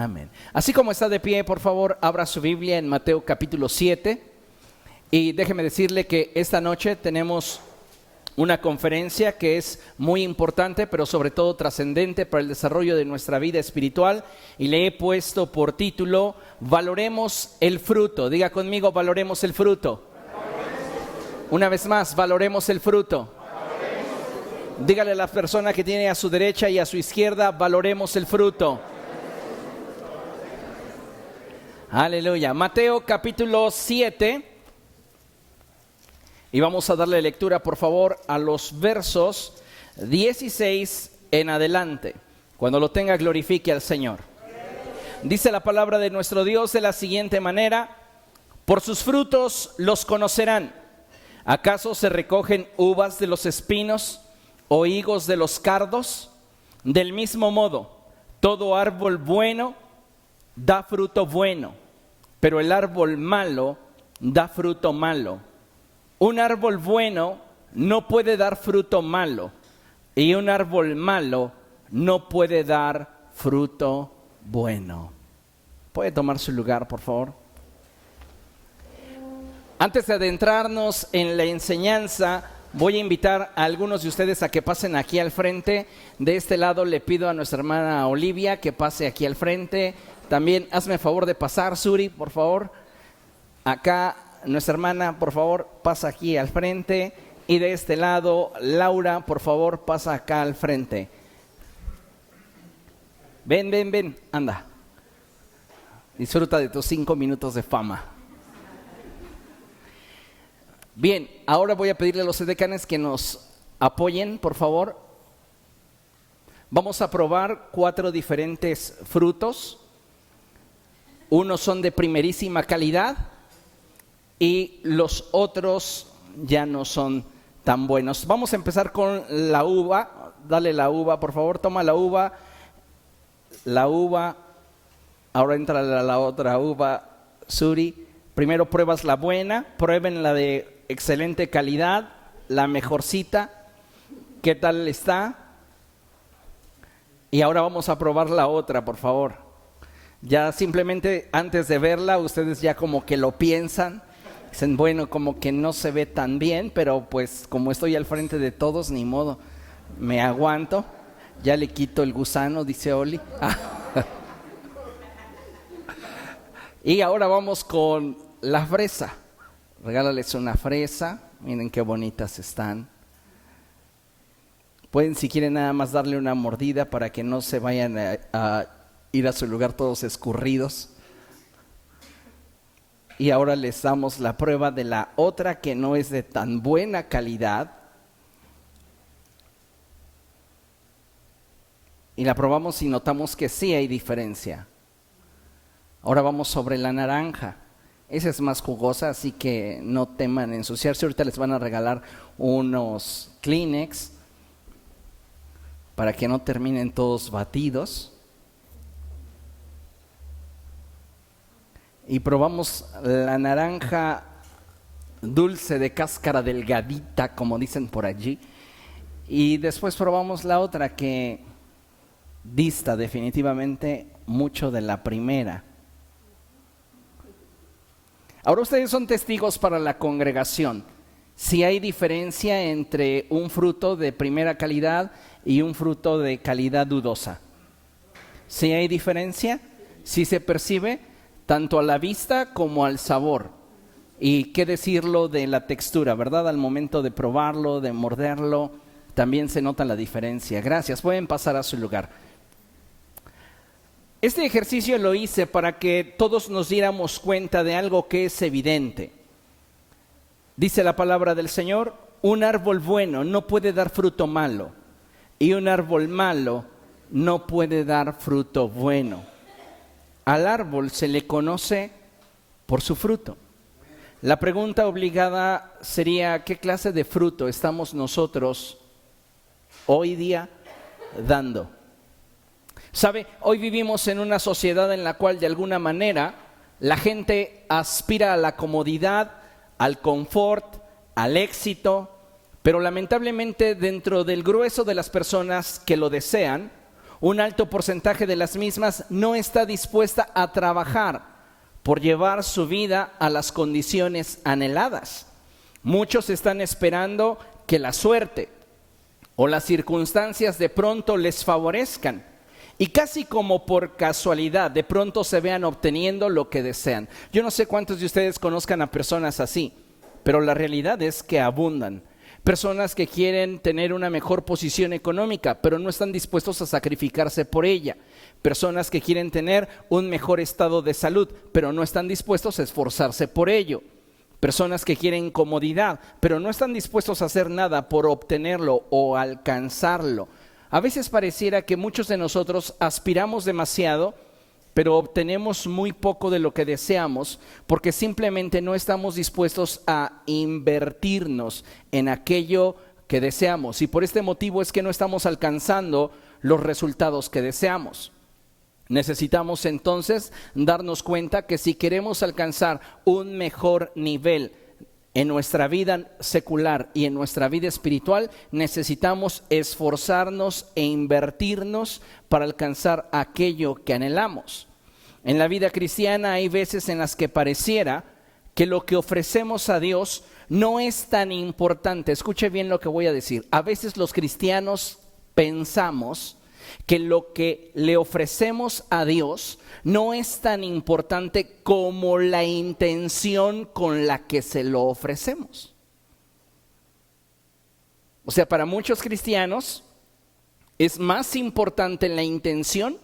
Amén. Así como está de pie, por favor, abra su Biblia en Mateo capítulo 7. Y déjeme decirle que esta noche tenemos una conferencia que es muy importante, pero sobre todo trascendente para el desarrollo de nuestra vida espiritual. Y le he puesto por título, Valoremos el fruto. Diga conmigo, valoremos el fruto. Una vez más, valoremos el fruto. Dígale a la persona que tiene a su derecha y a su izquierda, valoremos el fruto. Aleluya. Mateo capítulo 7. Y vamos a darle lectura, por favor, a los versos 16 en adelante. Cuando lo tenga, glorifique al Señor. Dice la palabra de nuestro Dios de la siguiente manera: por sus frutos los conocerán. ¿Acaso se recogen uvas de los espinos o higos de los cardos? Del mismo modo, todo árbol bueno da fruto bueno, pero el árbol malo da fruto malo. Un árbol bueno no puede dar fruto malo, y un árbol malo no puede dar fruto bueno. ¿Puede tomar su lugar, por favor? Antes de adentrarnos en la enseñanza, voy a invitar a algunos de ustedes a que pasen aquí al frente. De este lado le pido a nuestra hermana Olivia que pase aquí al frente. También hazme el favor de pasar, Suri, por favor. Acá, nuestra hermana, por favor, pasa aquí al frente. Y de este lado, Laura, por favor, pasa acá al frente. Ven, anda. Disfruta de tus 5 minutos de fama. Bien, ahora voy a pedirle a los edecanes que nos apoyen, por favor. Vamos a probar 4 diferentes frutos. Unos son de primerísima calidad y los otros ya no son tan buenos. Vamos a empezar con la uva. Dale la uva, por favor. Toma la uva. La uva. Ahora entra la otra uva, Suri. Primero pruebas la buena. Prueben la de excelente calidad, la mejorcita. ¿Qué tal está? Y ahora vamos a probar la otra, por favor. Ya simplemente antes de verla, ustedes ya como que lo piensan. Dicen, bueno, como que no se ve tan bien, pero pues como estoy al frente de todos, ni modo, me aguanto. Ya le quito el gusano, dice Oli. Y ahora vamos con la fresa. Regálales una fresa. Miren qué bonitas están. Pueden, si quieren, nada más darle una mordida para que no se vayan a ir a su lugar todos escurridos. Y ahora les damos la prueba de la otra que no es de tan buena calidad. Y la probamos y notamos que sí hay diferencia. Ahora vamos sobre la naranja. Esa es más jugosa, así que no teman ensuciarse. Ahorita les van a regalar unos Kleenex para que no terminen todos batidos. Y probamos la naranja dulce de cáscara delgadita, como dicen por allí. Y después probamos la otra que dista definitivamente mucho de la primera. Ahora ustedes son testigos para la congregación. Si hay diferencia entre un fruto de primera calidad y un fruto de calidad dudosa. Si hay diferencia, si se percibe tanto a la vista como al sabor. Y qué decirlo de la textura, ¿verdad? Al momento de probarlo, de morderlo, también se nota la diferencia. Gracias, pueden pasar a su lugar. Este ejercicio lo hice para que todos nos diéramos cuenta de algo que es evidente. Dice la palabra del Señor, un árbol bueno no puede dar fruto malo, y un árbol malo no puede dar fruto bueno. Al árbol se le conoce por su fruto. La pregunta obligada sería, ¿qué clase de fruto estamos nosotros hoy día dando? ¿Sabe? Hoy vivimos en una sociedad en la cual de alguna manera la gente aspira a la comodidad, al confort, al éxito, pero lamentablemente dentro del grueso de las personas que lo desean, Un alto porcentaje de las mismas no está dispuesta a trabajar por llevar su vida a las condiciones anheladas. Muchos están esperando que la suerte o las circunstancias de pronto les favorezcan y casi como por casualidad de pronto se vean obteniendo lo que desean. Yo no sé cuántos de ustedes conozcan a personas así, pero la realidad es que abundan. Personas que quieren tener una mejor posición económica, pero no están dispuestos a sacrificarse por ella. Personas que quieren tener un mejor estado de salud, pero no están dispuestos a esforzarse por ello. Personas que quieren comodidad, pero no están dispuestos a hacer nada por obtenerlo o alcanzarlo. A veces pareciera que muchos de nosotros aspiramos demasiado, pero obtenemos muy poco de lo que deseamos porque simplemente no estamos dispuestos a invertirnos en aquello que deseamos. Y por este motivo es que no estamos alcanzando los resultados que deseamos. Necesitamos entonces darnos cuenta que si queremos alcanzar un mejor nivel en nuestra vida secular y en nuestra vida espiritual, necesitamos esforzarnos e invertirnos para alcanzar aquello que anhelamos. En la vida cristiana hay veces en las que pareciera que lo que ofrecemos a Dios no es tan importante. Escuche bien lo que voy a decir. A veces los cristianos pensamos que lo que le ofrecemos a Dios no es tan importante como la intención con la que se lo ofrecemos. O sea, para muchos cristianos es más importante la intención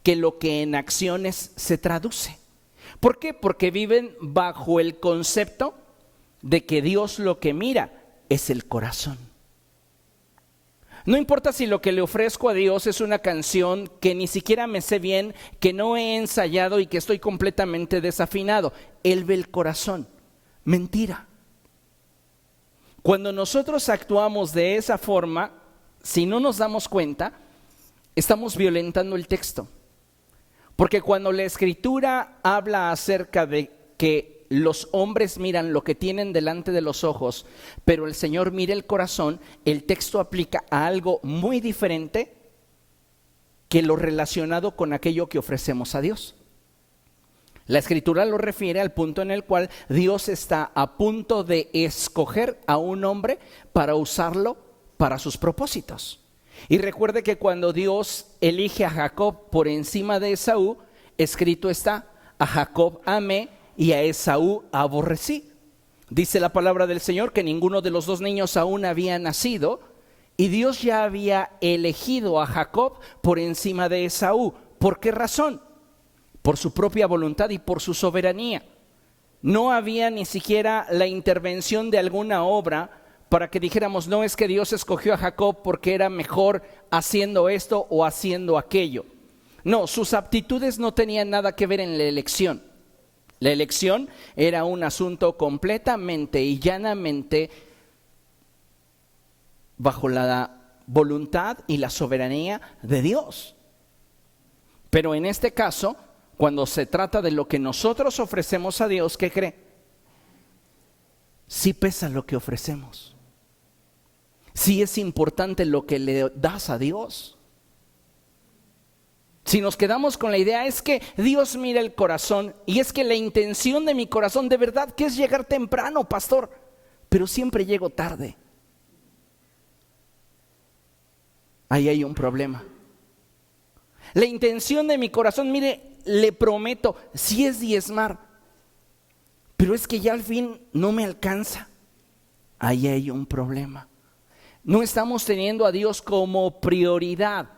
que lo que en acciones se traduce. ¿Por qué? Porque viven bajo el concepto de que Dios lo que mira es el corazón. No importa si lo que le ofrezco a Dios es una canción que ni siquiera me sé bien, que no he ensayado y que estoy completamente desafinado. Él ve el corazón. Mentira. Cuando nosotros actuamos de esa forma, si no nos damos cuenta, estamos violentando el texto. Porque cuando la Escritura habla acerca de que los hombres miran lo que tienen delante de los ojos, pero el Señor mira el corazón, el texto aplica a algo muy diferente que lo relacionado con aquello que ofrecemos a Dios. La Escritura lo refiere al punto en el cual Dios está a punto de escoger a un hombre para usarlo para sus propósitos. Y recuerde que cuando Dios elige a Jacob por encima de Esaú, escrito está: a Jacob amé y a Esaú aborrecí. Dice la palabra del Señor que ninguno de los dos niños aún había nacido y Dios ya había elegido a Jacob por encima de Esaú. ¿Por qué razón? Por su propia voluntad y por su soberanía. No había ni siquiera la intervención de alguna obra para que dijéramos, no, es que Dios escogió a Jacob porque era mejor haciendo esto o haciendo aquello. No, sus aptitudes no tenían nada que ver en la elección. La elección era un asunto completamente y llanamente bajo la voluntad y la soberanía de Dios. Pero en este caso, cuando se trata de lo que nosotros ofrecemos a Dios, ¿qué cree? Sí pesa lo que ofrecemos. Sí es importante lo que le das a Dios. Si nos quedamos con la idea, es que Dios mira el corazón y es que la intención de mi corazón de verdad que es llegar temprano, pastor, pero siempre llego tarde. Ahí hay un problema. La intención de mi corazón, mire, le prometo, sí es diezmar, pero es que ya al fin no me alcanza. Ahí hay un problema. No estamos teniendo a Dios como prioridad,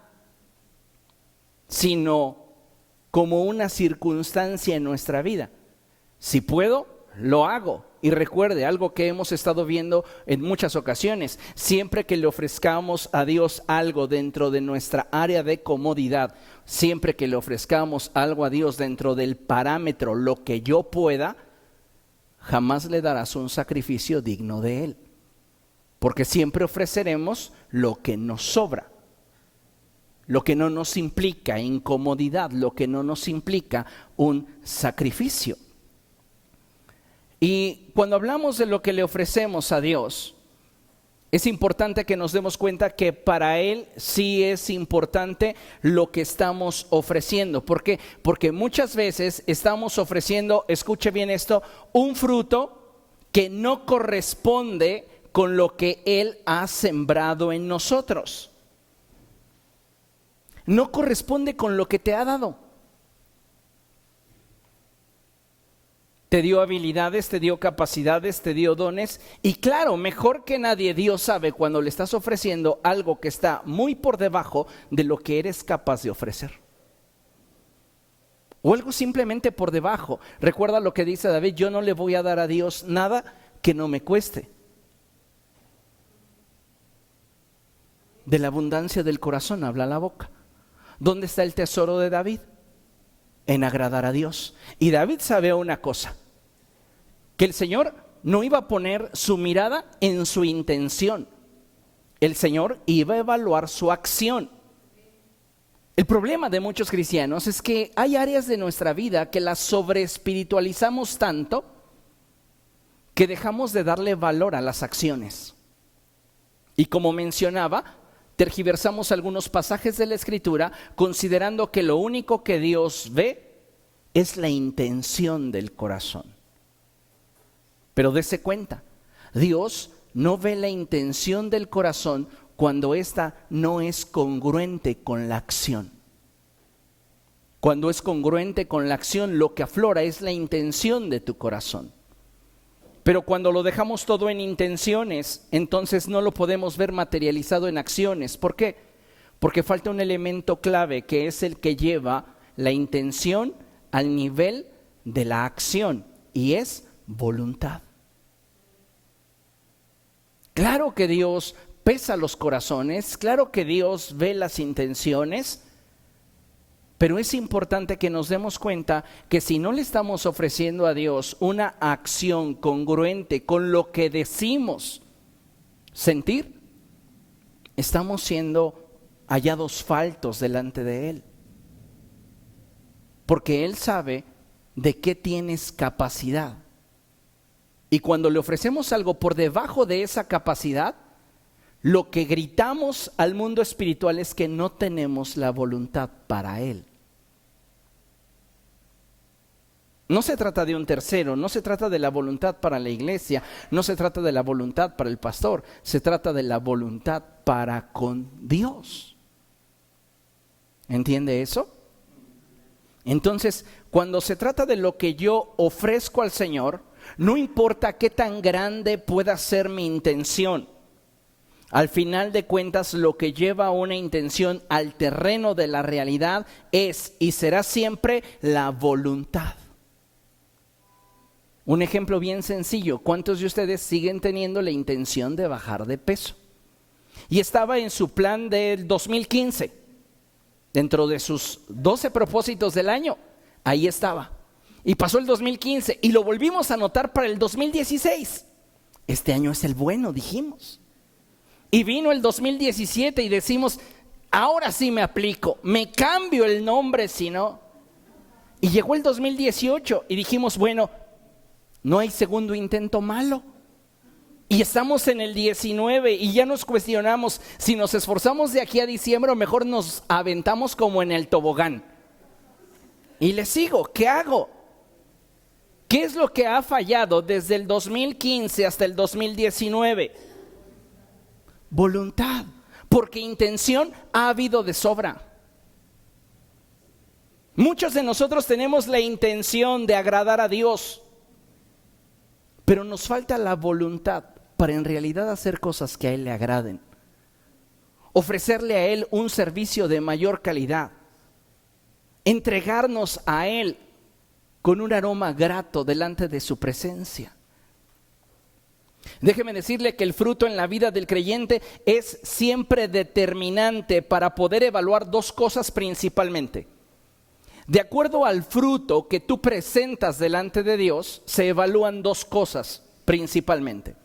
sino como una circunstancia en nuestra vida. Si puedo, lo hago. Y recuerde algo que hemos estado viendo en muchas ocasiones: siempre que le ofrezcamos a Dios algo dentro de nuestra área de comodidad, siempre que le ofrezcamos algo a Dios dentro del parámetro lo que yo pueda, jamás le darás un sacrificio digno de Él, porque siempre ofreceremos lo que nos sobra, lo que no nos implica incomodidad, lo que no nos implica un sacrificio. Y cuando hablamos de lo que le ofrecemos a Dios, es importante que nos demos cuenta que para Él sí es importante lo que estamos ofreciendo. ¿Por qué? Porque muchas veces estamos ofreciendo, escuche bien esto, un fruto que no corresponde con lo que Él ha sembrado en nosotros. No corresponde con lo que te ha dado. Te dio habilidades, te dio capacidades, te dio dones. Y claro, mejor que nadie, Dios sabe cuando le estás ofreciendo algo que está muy por debajo de lo que eres capaz de ofrecer. O algo simplemente por debajo. Recuerda lo que dice David: yo no le voy a dar a Dios nada que no me cueste. De la abundancia del corazón habla la boca. ¿Dónde está el tesoro de David? En agradar a Dios. Y David sabe una cosa: que el Señor no iba a poner su mirada en su intención. El Señor iba a evaluar su acción. El problema de muchos cristianos es que hay áreas de nuestra vida que las sobreespiritualizamos tanto que dejamos de darle valor a las acciones. Y como mencionaba, tergiversamos algunos pasajes de la Escritura considerando que lo único que Dios ve es la intención del corazón. Pero dése cuenta, Dios no ve la intención del corazón cuando ésta no es congruente con la acción. Cuando es congruente con la acción, lo que aflora es la intención de tu corazón. Pero cuando lo dejamos todo en intenciones, entonces no lo podemos ver materializado en acciones. ¿Por qué? Porque falta un elemento clave, que es el que lleva la intención al nivel de la acción, y es voluntad. Claro que Dios pesa los corazones, claro que Dios ve las intenciones, pero es importante que nos demos cuenta que si no le estamos ofreciendo a Dios una acción congruente con lo que decimos sentir, estamos siendo hallados faltos delante de Él. Porque Él sabe de qué tienes capacidad. Y cuando le ofrecemos algo por debajo de esa capacidad, lo que gritamos al mundo espiritual es que no tenemos la voluntad para Él. No se trata de un tercero, no se trata de la voluntad para la iglesia, no se trata de la voluntad para el pastor, se trata de la voluntad para con Dios. ¿Entiende eso? Entonces, cuando se trata de lo que yo ofrezco al Señor, no importa qué tan grande pueda ser mi intención. Al final de cuentas, lo que lleva una intención al terreno de la realidad es y será siempre la voluntad. Un ejemplo bien sencillo: ¿cuántos de ustedes siguen teniendo la intención de bajar de peso? Y estaba en su plan del 2015, dentro de sus 12 propósitos del año, ahí estaba. Y pasó el 2015 y lo volvimos a anotar para el 2016. Este año es el bueno, dijimos. Y vino el 2017 y decimos: ahora sí me aplico, me cambio el nombre si no. Y llegó el 2018 y dijimos: bueno, no hay segundo intento malo. Y estamos en el 19 y ya nos cuestionamos si nos esforzamos de aquí a diciembre o mejor nos aventamos como en el tobogán. Y le sigo, ¿qué hago? ¿Qué es lo que ha fallado desde el 2015 hasta el 2019? Voluntad, porque intención ha habido de sobra. Muchos de nosotros tenemos la intención de agradar a Dios, pero nos falta la voluntad para en realidad hacer cosas que a Él le agraden. Ofrecerle a Él un servicio de mayor calidad. Entregarnos a Él con un aroma grato delante de su presencia. Déjeme decirle que el fruto en la vida del creyente es siempre determinante para poder evaluar dos cosas principalmente. De acuerdo al fruto que tú presentas delante de Dios, se evalúan dos cosas principalmente.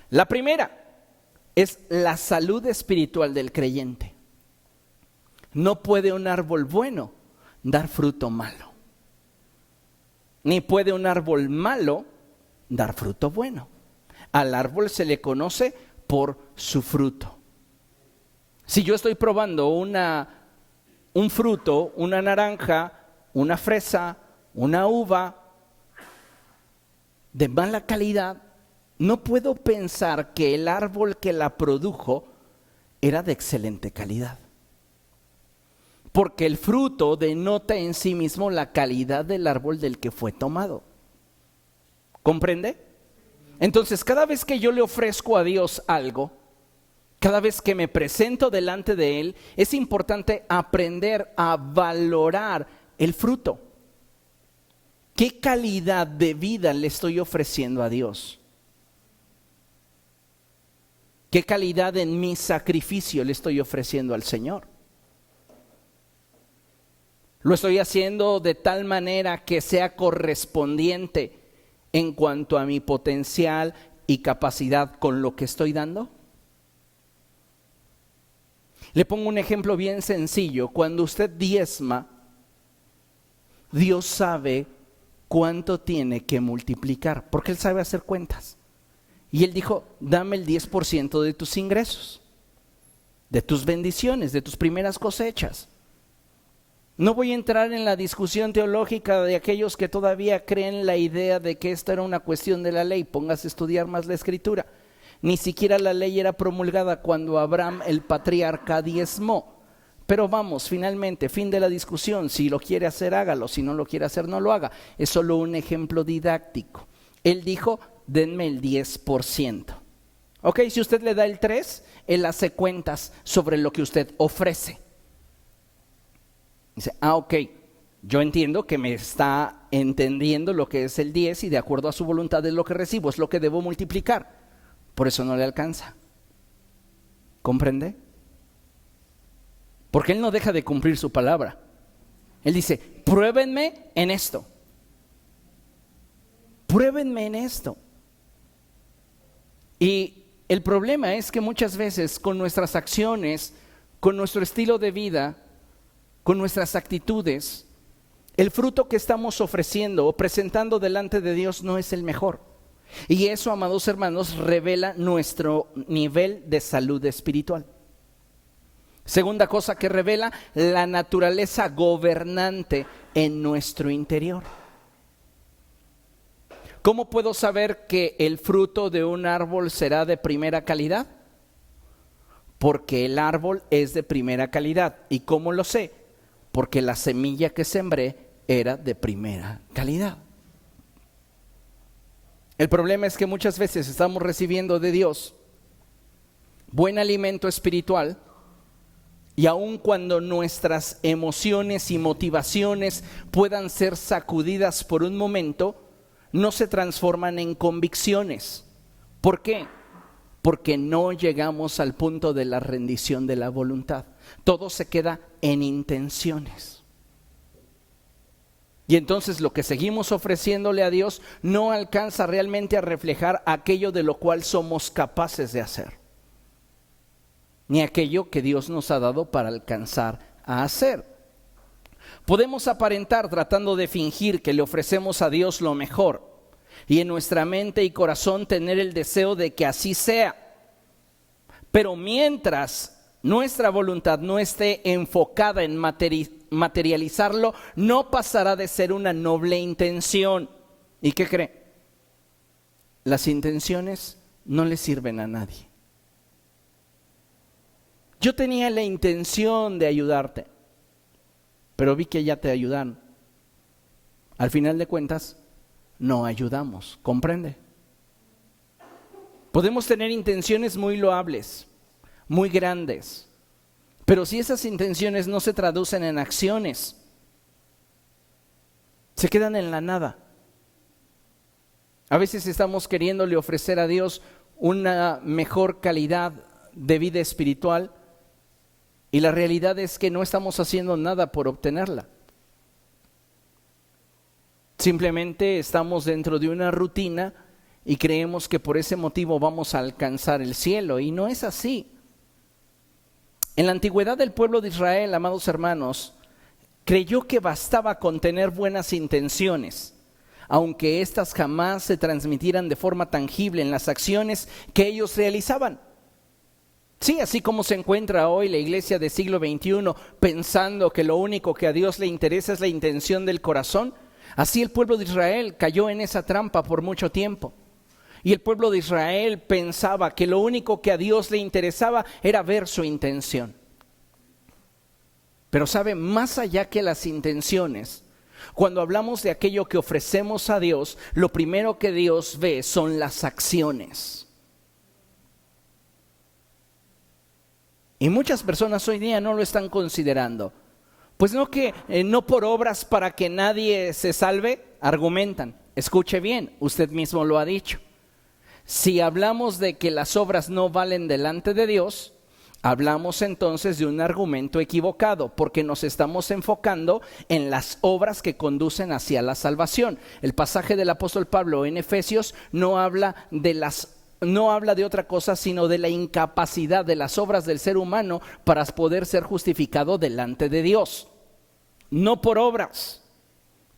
La primera es la salud espiritual del creyente. No puede un árbol bueno dar fruto malo, ni puede un árbol malo dar fruto bueno. Al árbol se le conoce por su fruto. Si yo estoy probando un fruto, una naranja, una fresa, una uva de mala calidad, no puedo pensar que el árbol que la produjo era de excelente calidad. Porque el fruto denota en sí mismo la calidad del árbol del que fue tomado. ¿Comprende? Entonces, cada vez que yo le ofrezco a Dios algo, cada vez que me presento delante de Él, es importante aprender a valorar el fruto. ¿Qué calidad de vida le estoy ofreciendo a Dios? ¿Qué calidad en mi sacrificio le estoy ofreciendo al Señor? ¿Lo estoy haciendo de tal manera que sea correspondiente en cuanto a mi potencial y capacidad con lo que estoy dando? Le pongo un ejemplo bien sencillo. Cuando usted diezma, Dios sabe cuánto tiene que multiplicar, porque Él sabe hacer cuentas. Y Él dijo, dame el 10% de tus ingresos, de tus bendiciones, de tus primeras cosechas. No voy a entrar en la discusión teológica de aquellos que todavía creen la idea de que esta era una cuestión de la ley. Póngase a estudiar más la Escritura. Ni siquiera la ley era promulgada cuando Abraham, el patriarca, diezmó. Pero vamos, finalmente, fin de la discusión. Si lo quiere hacer, hágalo. Si no lo quiere hacer, no lo haga. Es solo un ejemplo didáctico. Él dijo, denme el 10%. Ok, si usted le da el 3%, Él hace cuentas sobre lo que usted ofrece. Dice, ok, yo entiendo que me está entendiendo lo que es el 10 y de acuerdo a su voluntad es lo que recibo, es lo que debo multiplicar. Por eso no le alcanza. ¿Comprende? Porque Él no deja de cumplir su palabra. Él dice, pruébenme en esto. Pruébenme en esto. Y el problema es que muchas veces con nuestras acciones, con nuestro estilo de vida, con nuestras actitudes, el fruto que estamos ofreciendo o presentando delante de Dios no es el mejor. Y eso, amados hermanos, revela nuestro nivel de salud espiritual. Segunda cosa que revela, la naturaleza gobernante en nuestro interior. ¿Cómo puedo saber que el fruto de un árbol será de primera calidad? Porque el árbol es de primera calidad. ¿Y cómo lo sé? Porque la semilla que sembré era de primera calidad. El problema es que muchas veces estamos recibiendo de Dios buen alimento espiritual y aun cuando nuestras emociones y motivaciones puedan ser sacudidas por un momento, no se transforman en convicciones. ¿Por qué? Porque no llegamos al punto de la rendición de la voluntad. Todo se queda en intenciones. Y entonces lo que seguimos ofreciéndole a Dios no alcanza realmente a reflejar aquello de lo cual somos capaces de hacer, ni aquello que Dios nos ha dado para alcanzar a hacer. Podemos aparentar tratando de fingir que le ofrecemos a Dios lo mejor y en nuestra mente y corazón tener el deseo de que así sea. Pero mientras nuestra voluntad no esté enfocada en materializarlo, no pasará de ser una noble intención. ¿Y qué cree? Las intenciones no le sirven a nadie. Yo tenía la intención de ayudarte, pero vi que ya te ayudaron. Al final de cuentas, no ayudamos. ¿Comprende? Podemos tener intenciones muy loables, muy grandes, pero si esas intenciones no se traducen en acciones, se quedan en la nada. A veces estamos queriéndole ofrecer a Dios una mejor calidad de vida espiritual y la realidad es que no estamos haciendo nada por obtenerla. Simplemente estamos dentro de una rutina y creemos que por ese motivo vamos a alcanzar el cielo, y no es así. En la antigüedad el pueblo de Israel, amados hermanos, creyó que bastaba con tener buenas intenciones, aunque éstas jamás se transmitieran de forma tangible en las acciones que ellos realizaban. Sí, así como se encuentra hoy la iglesia del siglo XXI pensando que lo único que a Dios le interesa es la intención del corazón, así el pueblo de Israel cayó en esa trampa por mucho tiempo. Y el pueblo de Israel pensaba que lo único que a Dios le interesaba era ver su intención. Pero sabe, más allá que las intenciones, cuando hablamos de aquello que ofrecemos a Dios, lo primero que Dios ve son las acciones. Y muchas personas hoy día no lo están considerando. Pues no que no por obras para que nadie se salve, argumentan. Escuche bien, usted mismo lo ha dicho. Si hablamos de que las obras no valen delante de Dios, hablamos entonces de un argumento equivocado, porque nos estamos enfocando en las obras que conducen hacia la salvación. El pasaje del apóstol Pablo en Efesios no habla de otra cosa, sino de la incapacidad de las obras del ser humano para poder ser justificado delante de Dios. No por obras,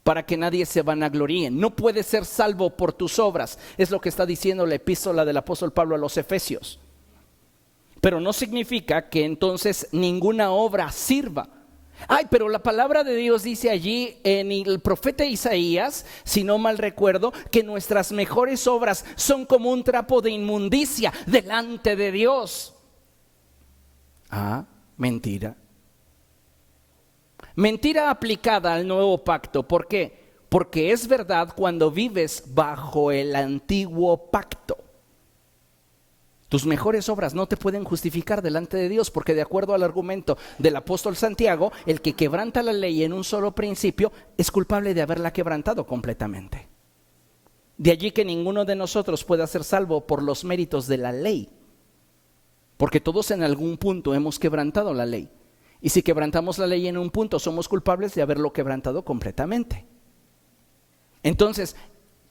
para que nadie se vanagloríe. No puedes ser salvo por tus obras. Es lo que está diciendo la epístola del apóstol Pablo a los Efesios. Pero no significa que entonces ninguna obra sirva. Pero la palabra de Dios dice allí en el profeta Isaías, si no mal recuerdo, que nuestras mejores obras son como un trapo de inmundicia delante de Dios. Mentira. Mentira aplicada al nuevo pacto. ¿Por qué? Porque es verdad cuando vives bajo el antiguo pacto. Tus mejores obras no te pueden justificar delante de Dios, porque de acuerdo al argumento del apóstol Santiago, el que quebranta la ley en un solo principio es culpable de haberla quebrantado completamente. De allí que ninguno de nosotros pueda ser salvo por los méritos de la ley, porque todos en algún punto hemos quebrantado la ley. Y si quebrantamos la ley en un punto, somos culpables de haberlo quebrantado completamente. Entonces,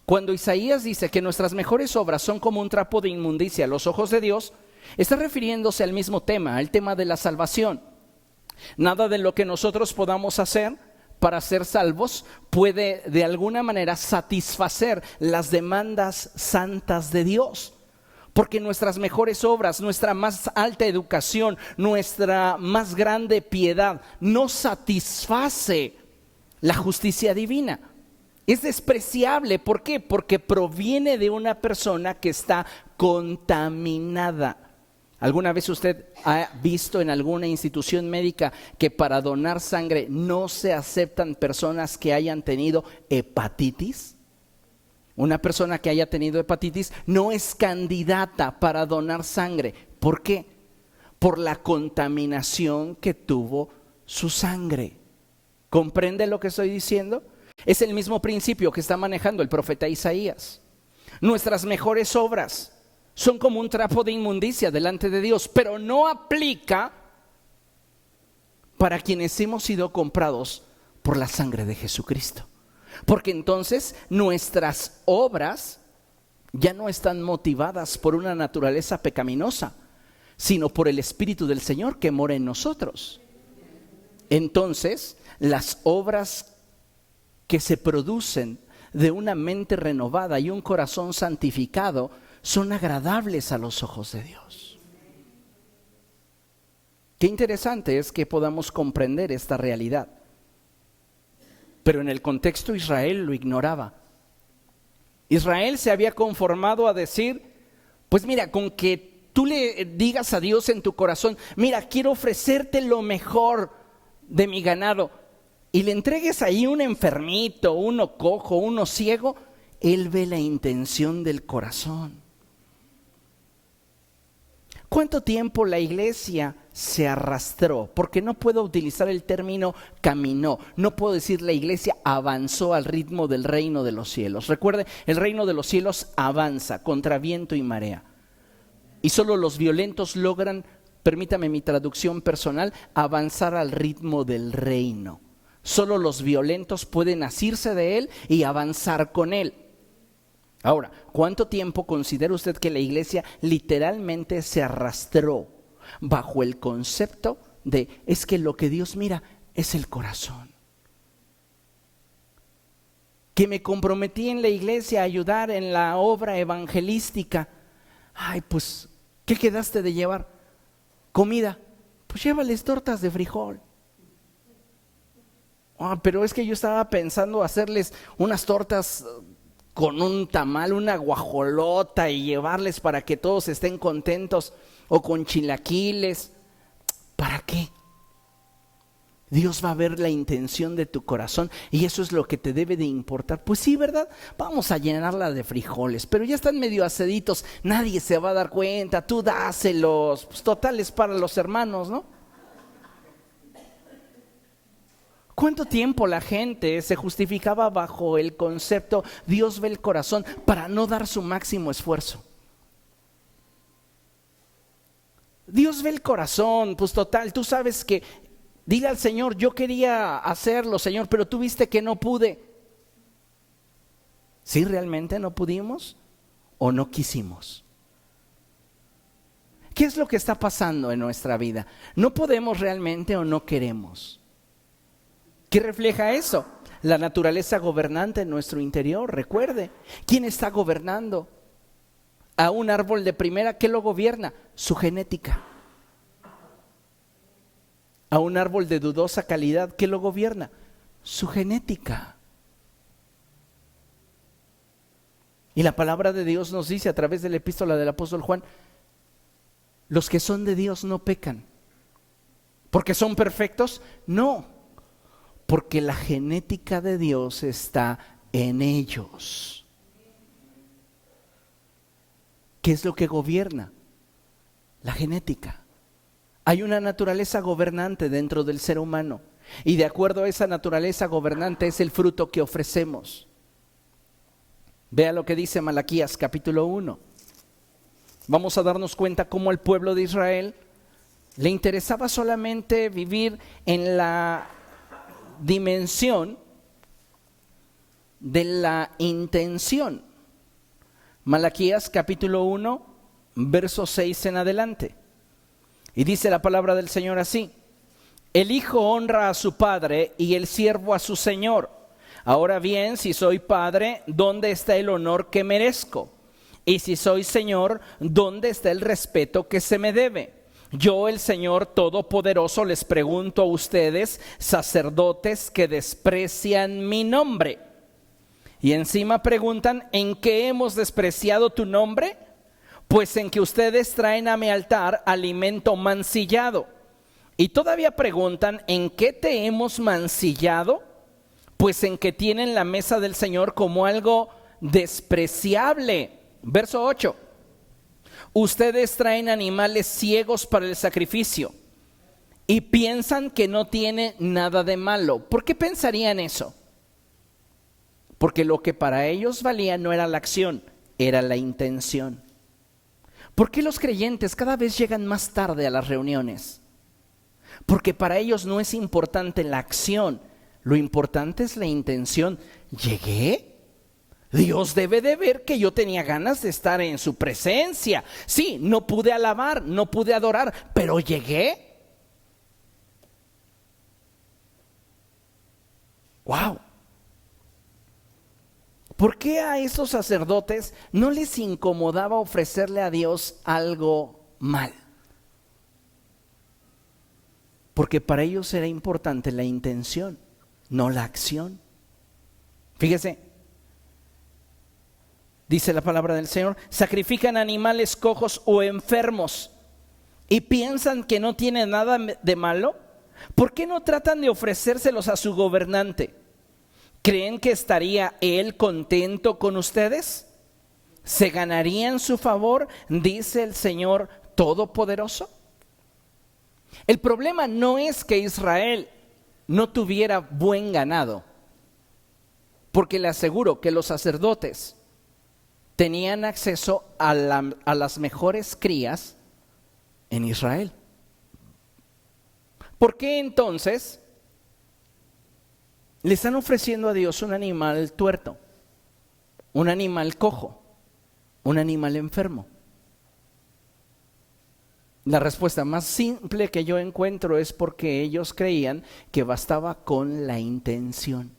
cuando Isaías dice que nuestras mejores obras son como un trapo de inmundicia a los ojos de Dios, está refiriéndose al mismo tema, al tema de la salvación. Nada de lo que nosotros podamos hacer para ser salvos puede de alguna manera satisfacer las demandas santas de Dios. Porque nuestras mejores obras, nuestra más alta educación, nuestra más grande piedad no satisface la justicia divina. Es despreciable. ¿Por qué? Porque proviene de una persona que está contaminada. ¿Alguna vez usted ha visto en alguna institución médica que para donar sangre no se aceptan personas que hayan tenido hepatitis? Una persona que haya tenido hepatitis no es candidata para donar sangre. ¿Por qué? Por la contaminación que tuvo su sangre. ¿Comprende lo que estoy diciendo? Es el mismo principio que está manejando el profeta Isaías. Nuestras mejores obras son como un trapo de inmundicia delante de Dios, pero no aplica para quienes hemos sido comprados por la sangre de Jesucristo. Porque entonces nuestras obras ya no están motivadas por una naturaleza pecaminosa, sino por el Espíritu del Señor que mora en nosotros. Entonces, las obras que se producen de una mente renovada y un corazón santificado son agradables a los ojos de Dios. Qué interesante es que podamos comprender esta realidad. Pero en el contexto Israel lo ignoraba. Israel se había conformado a decir, pues mira, con que tú le digas a Dios en tu corazón, mira, quiero ofrecerte lo mejor de mi ganado, y le entregues ahí un enfermito, uno cojo, uno ciego, Él ve la intención del corazón. ¿Cuánto tiempo la iglesia se arrastró? Porque no puedo utilizar el término caminó. No puedo decir la iglesia avanzó al ritmo del reino de los cielos. Recuerde, el reino de los cielos avanza contra viento y marea. Y solo los violentos logran, permítame mi traducción personal, avanzar al ritmo del reino. Solo los violentos pueden asirse de él y avanzar con él. Ahora, ¿cuánto tiempo considera usted que la iglesia literalmente se arrastró bajo el concepto de es que lo que Dios mira es el corazón? Que me comprometí en la iglesia a ayudar en la obra evangelística. Pues, ¿qué quedaste de llevar? comida, pues llévales tortas de frijol. Pero es que yo estaba pensando hacerles unas tortas con un tamal, una guajolota y llevarles para que todos estén contentos, o con chilaquiles. ¿Para qué? Dios va a ver la intención de tu corazón y eso es lo que te debe de importar. Pues sí, ¿verdad? Vamos a llenarla de frijoles, pero ya están medio aceditos, nadie se va a dar cuenta, tú dáselos, pues total es para los hermanos, ¿no? ¿Cuánto tiempo la gente se justificaba bajo el concepto Dios ve el corazón para no dar su máximo esfuerzo? Dios ve el corazón, pues total, tú sabes que, dile al Señor, yo quería hacerlo, Señor, pero tú viste que no pude. ¿Sí realmente no pudimos o no quisimos? ¿Qué es lo que está pasando en nuestra vida? ¿No podemos realmente o no queremos? ¿Qué refleja eso? La naturaleza gobernante en nuestro interior. Recuerde, ¿quién está gobernando? A un árbol de primera, ¿qué lo gobierna? Su genética. A un árbol de dudosa calidad, ¿qué lo gobierna? Su genética. Y la palabra de Dios nos dice a través de la epístola del apóstol Juan, los que son de Dios no pecan. ¿Porque son perfectos? No, porque la genética de Dios está en ellos. ¿Qué es lo que gobierna? La genética. Hay una naturaleza gobernante dentro del ser humano y de acuerdo a esa naturaleza gobernante es el fruto que ofrecemos. Vea lo que dice Malaquías capítulo 1. Vamos a darnos cuenta cómo al pueblo de Israel le interesaba solamente vivir en la dimensión de la intención. Malaquías capítulo 1, verso 6 en adelante. Y dice la palabra del Señor así: el hijo honra a su padre y el siervo a su señor. Ahora bien, si soy padre, ¿dónde está el honor que merezco? Y si soy señor, ¿dónde está el respeto que se me debe? Yo, el Señor Todopoderoso, les pregunto a ustedes, sacerdotes que desprecian mi nombre. Y encima preguntan, ¿en qué hemos despreciado tu nombre? Pues en que ustedes traen a mi altar alimento mancillado. Y todavía preguntan, ¿en qué te hemos mancillado? Pues en que tienen la mesa del Señor como algo despreciable. Verso 8. Ustedes traen animales ciegos para el sacrificio y piensan que no tiene nada de malo. ¿Por qué pensarían eso? Porque lo que para ellos valía no era la acción, era la intención. ¿Por qué los creyentes cada vez llegan más tarde a las reuniones? Porque para ellos no es importante la acción, lo importante es la intención. ¿Llegué? Dios debe de ver que yo tenía ganas de estar en su presencia. Sí, no pude alabar, no pude adorar, pero llegué. ¡Wow! ¿Por qué a esos sacerdotes no les incomodaba ofrecerle a Dios algo mal? Porque para ellos era importante la intención, no la acción. Fíjese, dice la palabra del Señor, sacrifican animales cojos o enfermos y piensan que no tiene nada de malo. ¿Por qué no tratan de ofrecérselos a su gobernante? ¿Creen que estaría él contento con ustedes? ¿Se ganarían su favor? Dice el Señor Todopoderoso. El problema no es que Israel no tuviera buen ganado, porque le aseguro que los sacerdotes tenían acceso a las mejores crías en Israel. ¿Por qué entonces le están ofreciendo a Dios un animal tuerto, un animal cojo, un animal enfermo? La respuesta más simple que yo encuentro es porque ellos creían que bastaba con la intención.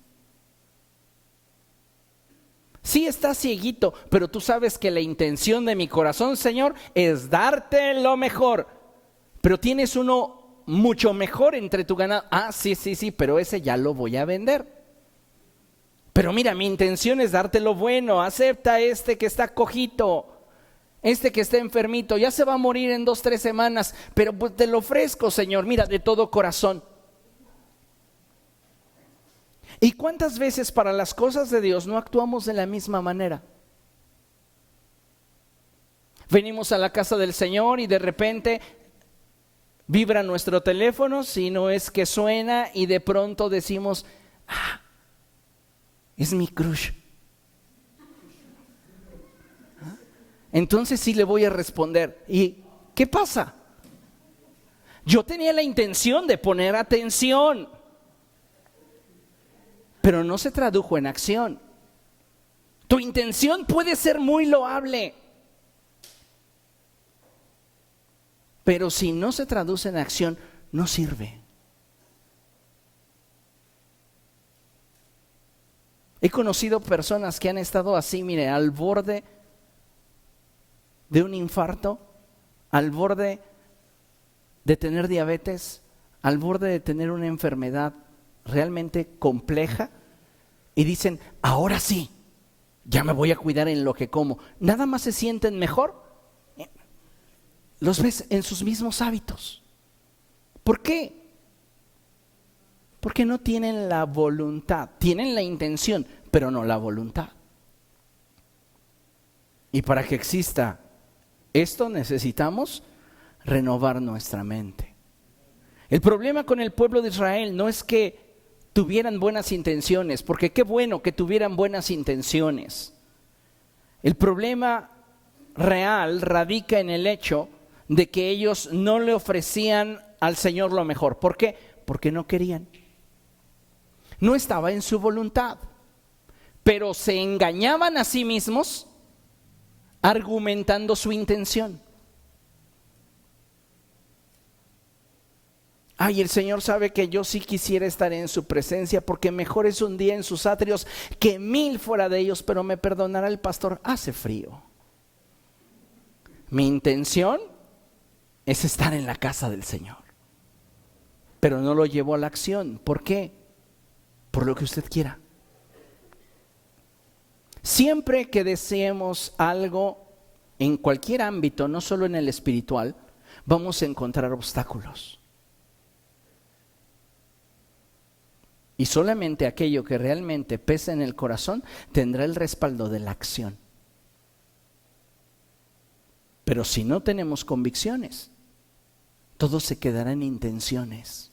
Sí, está cieguito, pero tú sabes que la intención de mi corazón, Señor, es darte lo mejor. pero tienes uno mucho mejor entre tu ganado. Ah, sí, pero ese ya lo voy a vender. Pero mira, mi intención es darte lo bueno. Acepta este que está cojito, este que está enfermito, ya se va a morir en 2-3 semanas, pero pues te lo ofrezco, Señor, mira, de todo corazón. ¿Y cuántas veces para las cosas de Dios no actuamos de la misma manera? Venimos a la casa del Señor y de repente vibra nuestro teléfono, si no es que suena, y de pronto decimos, es mi crush. Entonces sí le voy a responder. ¿Y qué pasa? Yo tenía la intención de poner atención, pero no se tradujo en acción. Tu intención puede ser muy loable, pero si no se traduce en acción, no sirve. He conocido personas que han estado así, mire, al borde de un infarto, al borde de tener diabetes, al borde de tener una enfermedad realmente compleja, y dicen, ahora sí, ya me voy a cuidar en lo que como. Nada más se sienten mejor. Los ves en sus mismos hábitos. ¿Por qué? Porque no tienen la voluntad, tienen la intención, pero no la voluntad. Y para que exista esto necesitamos renovar nuestra mente. El problema con el pueblo de Israel no es que tuvieran buenas intenciones, porque qué bueno que tuvieran buenas intenciones. El problema real radica en el hecho de que ellos no le ofrecían al Señor lo mejor. ¿Por qué? Porque no querían. No estaba en su voluntad, pero se engañaban a sí mismos argumentando su intención. Ay, el Señor sabe que yo sí quisiera estar en su presencia, porque mejor es un día en sus atrios que 1000 fuera de ellos, pero me perdonará el pastor, hace frío. Mi intención es estar en la casa del Señor, pero no lo llevo a la acción. ¿Por qué? Por lo que usted quiera. Siempre que deseemos algo en cualquier ámbito, no solo en el espiritual, vamos a encontrar obstáculos. Y solamente aquello que realmente pesa en el corazón tendrá el respaldo de la acción. Pero si no tenemos convicciones, todo se quedará en intenciones.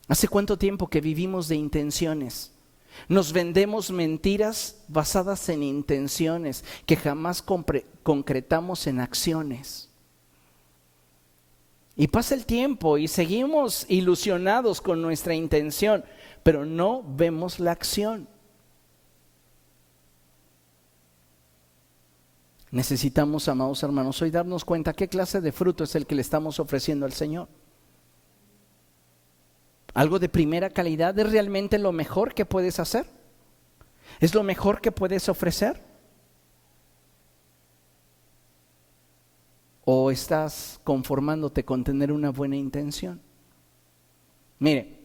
¿Hace cuánto tiempo que vivimos de intenciones? Nos vendemos mentiras basadas en intenciones que jamás concretamos en acciones. Y pasa el tiempo y seguimos ilusionados con nuestra intención, pero no vemos la acción. Necesitamos, amados hermanos, hoy darnos cuenta qué clase de fruto es el que le estamos ofreciendo al Señor. Algo de primera calidad, ¿es realmente lo mejor que puedes hacer? ¿Es lo mejor que puedes ofrecer? ¿O estás conformándote con tener una buena intención? Mire,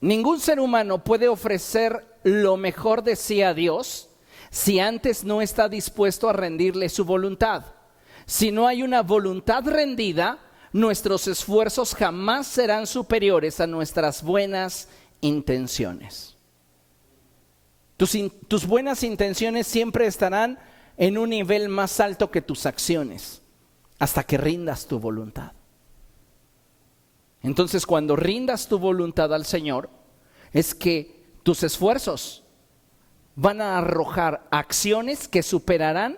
ningún ser humano puede ofrecer lo mejor de sí a Dios si antes no está dispuesto a rendirle su voluntad. Si no hay una voluntad rendida, nuestros esfuerzos jamás serán superiores a nuestras buenas intenciones. Tus buenas intenciones siempre estarán en un nivel más alto que tus acciones, hasta que rindas tu voluntad. Entonces, cuando rindas tu voluntad al Señor, es que tus esfuerzos van a arrojar acciones que superarán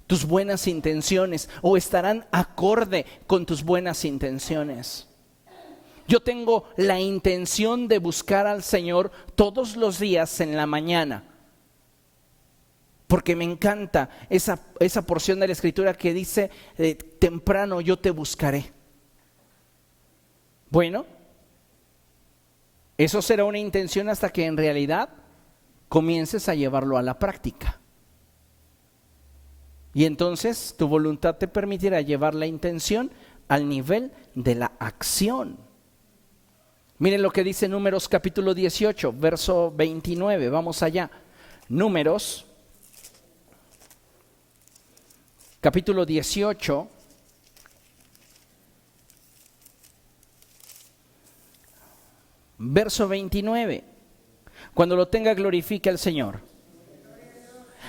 tus buenas intenciones o estarán acorde con tus buenas intenciones. Yo tengo la intención de buscar al Señor todos los días en la mañana, porque me encanta esa porción de la Escritura que dice, temprano yo te buscaré. Bueno, eso será una intención hasta que en realidad comiences a llevarlo a la práctica. Y entonces tu voluntad te permitirá llevar la intención al nivel de la acción. Miren lo que dice Números capítulo 18, verso 29. Vamos allá. Números capítulo 18. Verso 29. Cuando lo tenga, glorifique al Señor.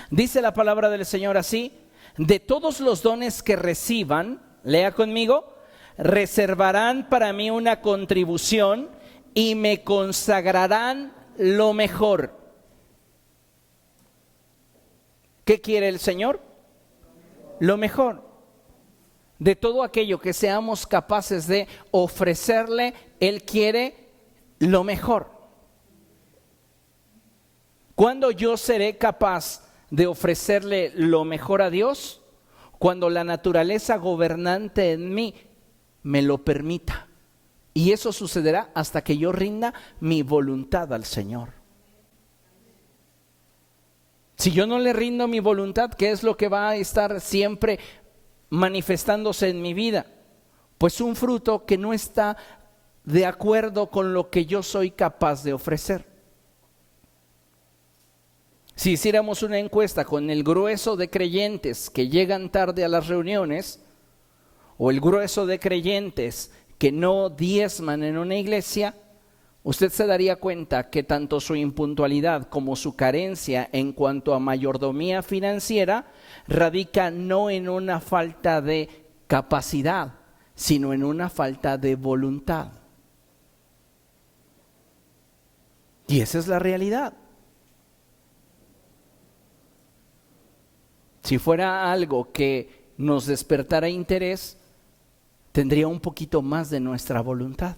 Dice la palabra del Señor así: de todos los dones que reciban, lea conmigo, reservarán para mí una contribución y me consagrarán lo mejor. ¿Qué quiere el Señor? Lo mejor. De todo aquello que seamos capaces de ofrecerle, Él quiere lo mejor. ¿Cuándo yo seré capaz de ofrecerle lo mejor a Dios? Cuando la naturaleza gobernante en mí me lo permita. Y eso sucederá hasta que yo rinda mi voluntad al Señor. Si yo no le rindo mi voluntad, ¿qué es lo que va a estar siempre manifestándose en mi vida? Pues un fruto que no está de acuerdo con lo que yo soy capaz de ofrecer. Si hiciéramos una encuesta con el grueso de creyentes que llegan tarde a las reuniones, o el grueso de creyentes que no diezman en una iglesia, usted se daría cuenta que tanto su impuntualidad como su carencia en cuanto a mayordomía financiera radica no en una falta de capacidad, sino en una falta de voluntad. Y esa es la realidad. Si fuera algo que nos despertara interés, tendría un poquito más de nuestra voluntad.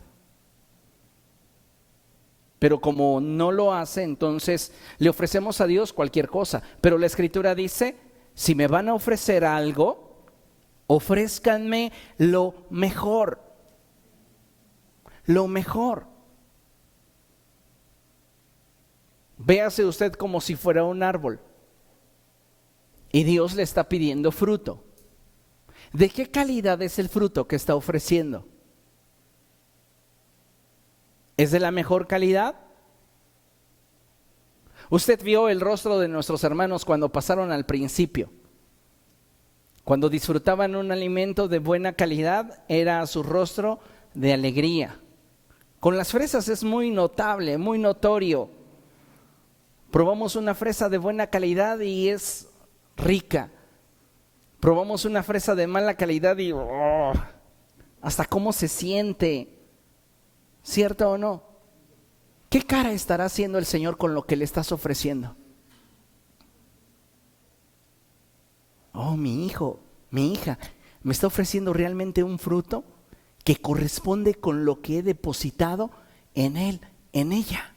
Pero como no lo hace, entonces le ofrecemos a Dios cualquier cosa. Pero la Escritura dice, si me van a ofrecer algo, ofrézcanme lo mejor. Lo mejor. Véase usted como si fuera un árbol y Dios le está pidiendo fruto. ¿De qué calidad es el fruto que está ofreciendo? ¿Es de la mejor calidad? Usted vio el rostro de nuestros hermanos cuando pasaron al principio. Cuando disfrutaban un alimento de buena calidad, era su rostro de alegría. Con las fresas es muy notable, muy notorio. Probamos una fresa de buena calidad y es rica. Probamos una fresa de mala calidad y hasta cómo se siente. ¿Cierto o no? ¿Qué cara estará haciendo el Señor con lo que le estás ofreciendo? Oh, mi hijo, mi hija, ¿me está ofreciendo realmente un fruto que corresponde con lo que he depositado en él, en ella?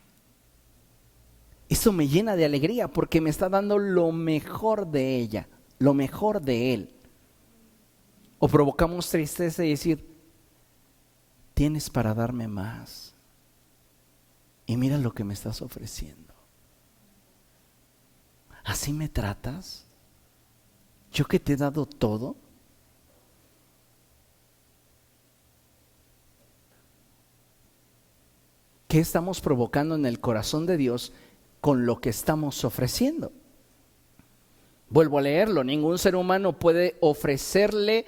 Eso me llena de alegría porque me está dando lo mejor de ella, lo mejor de él. O provocamos tristeza y decir, tienes para darme más. Y mira lo que me estás ofreciendo. ¿Así me tratas? ¿Yo que te he dado todo? ¿Qué estamos provocando en el corazón de Dios con lo que estamos ofreciendo? Vuelvo a leerlo, ningún ser humano puede ofrecerle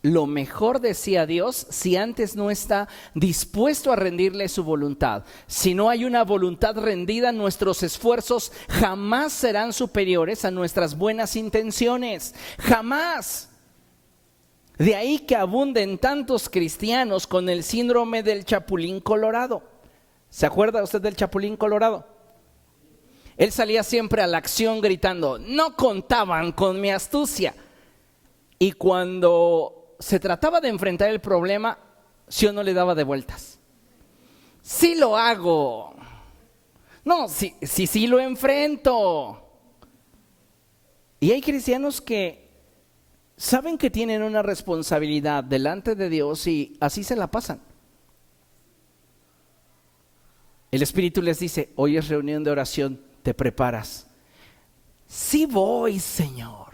lo mejor de sí a Dios si antes no está dispuesto a rendirle su voluntad. Si no hay una voluntad rendida, nuestros esfuerzos jamás serán superiores a nuestras buenas intenciones. Jamás. De ahí que abunden tantos cristianos con el síndrome del Chapulín Colorado. ¿Se acuerda usted del Chapulín Colorado? Él salía siempre a la acción gritando, no contaban con mi astucia. Y cuando se trataba de enfrentar el problema, sí o no le daba de vueltas. Sí lo hago. No, sí lo enfrento. Y hay cristianos que saben que tienen una responsabilidad delante de Dios y así se la pasan. El Espíritu les dice, hoy es reunión de oración, ¿te preparas? Sí voy, Señor.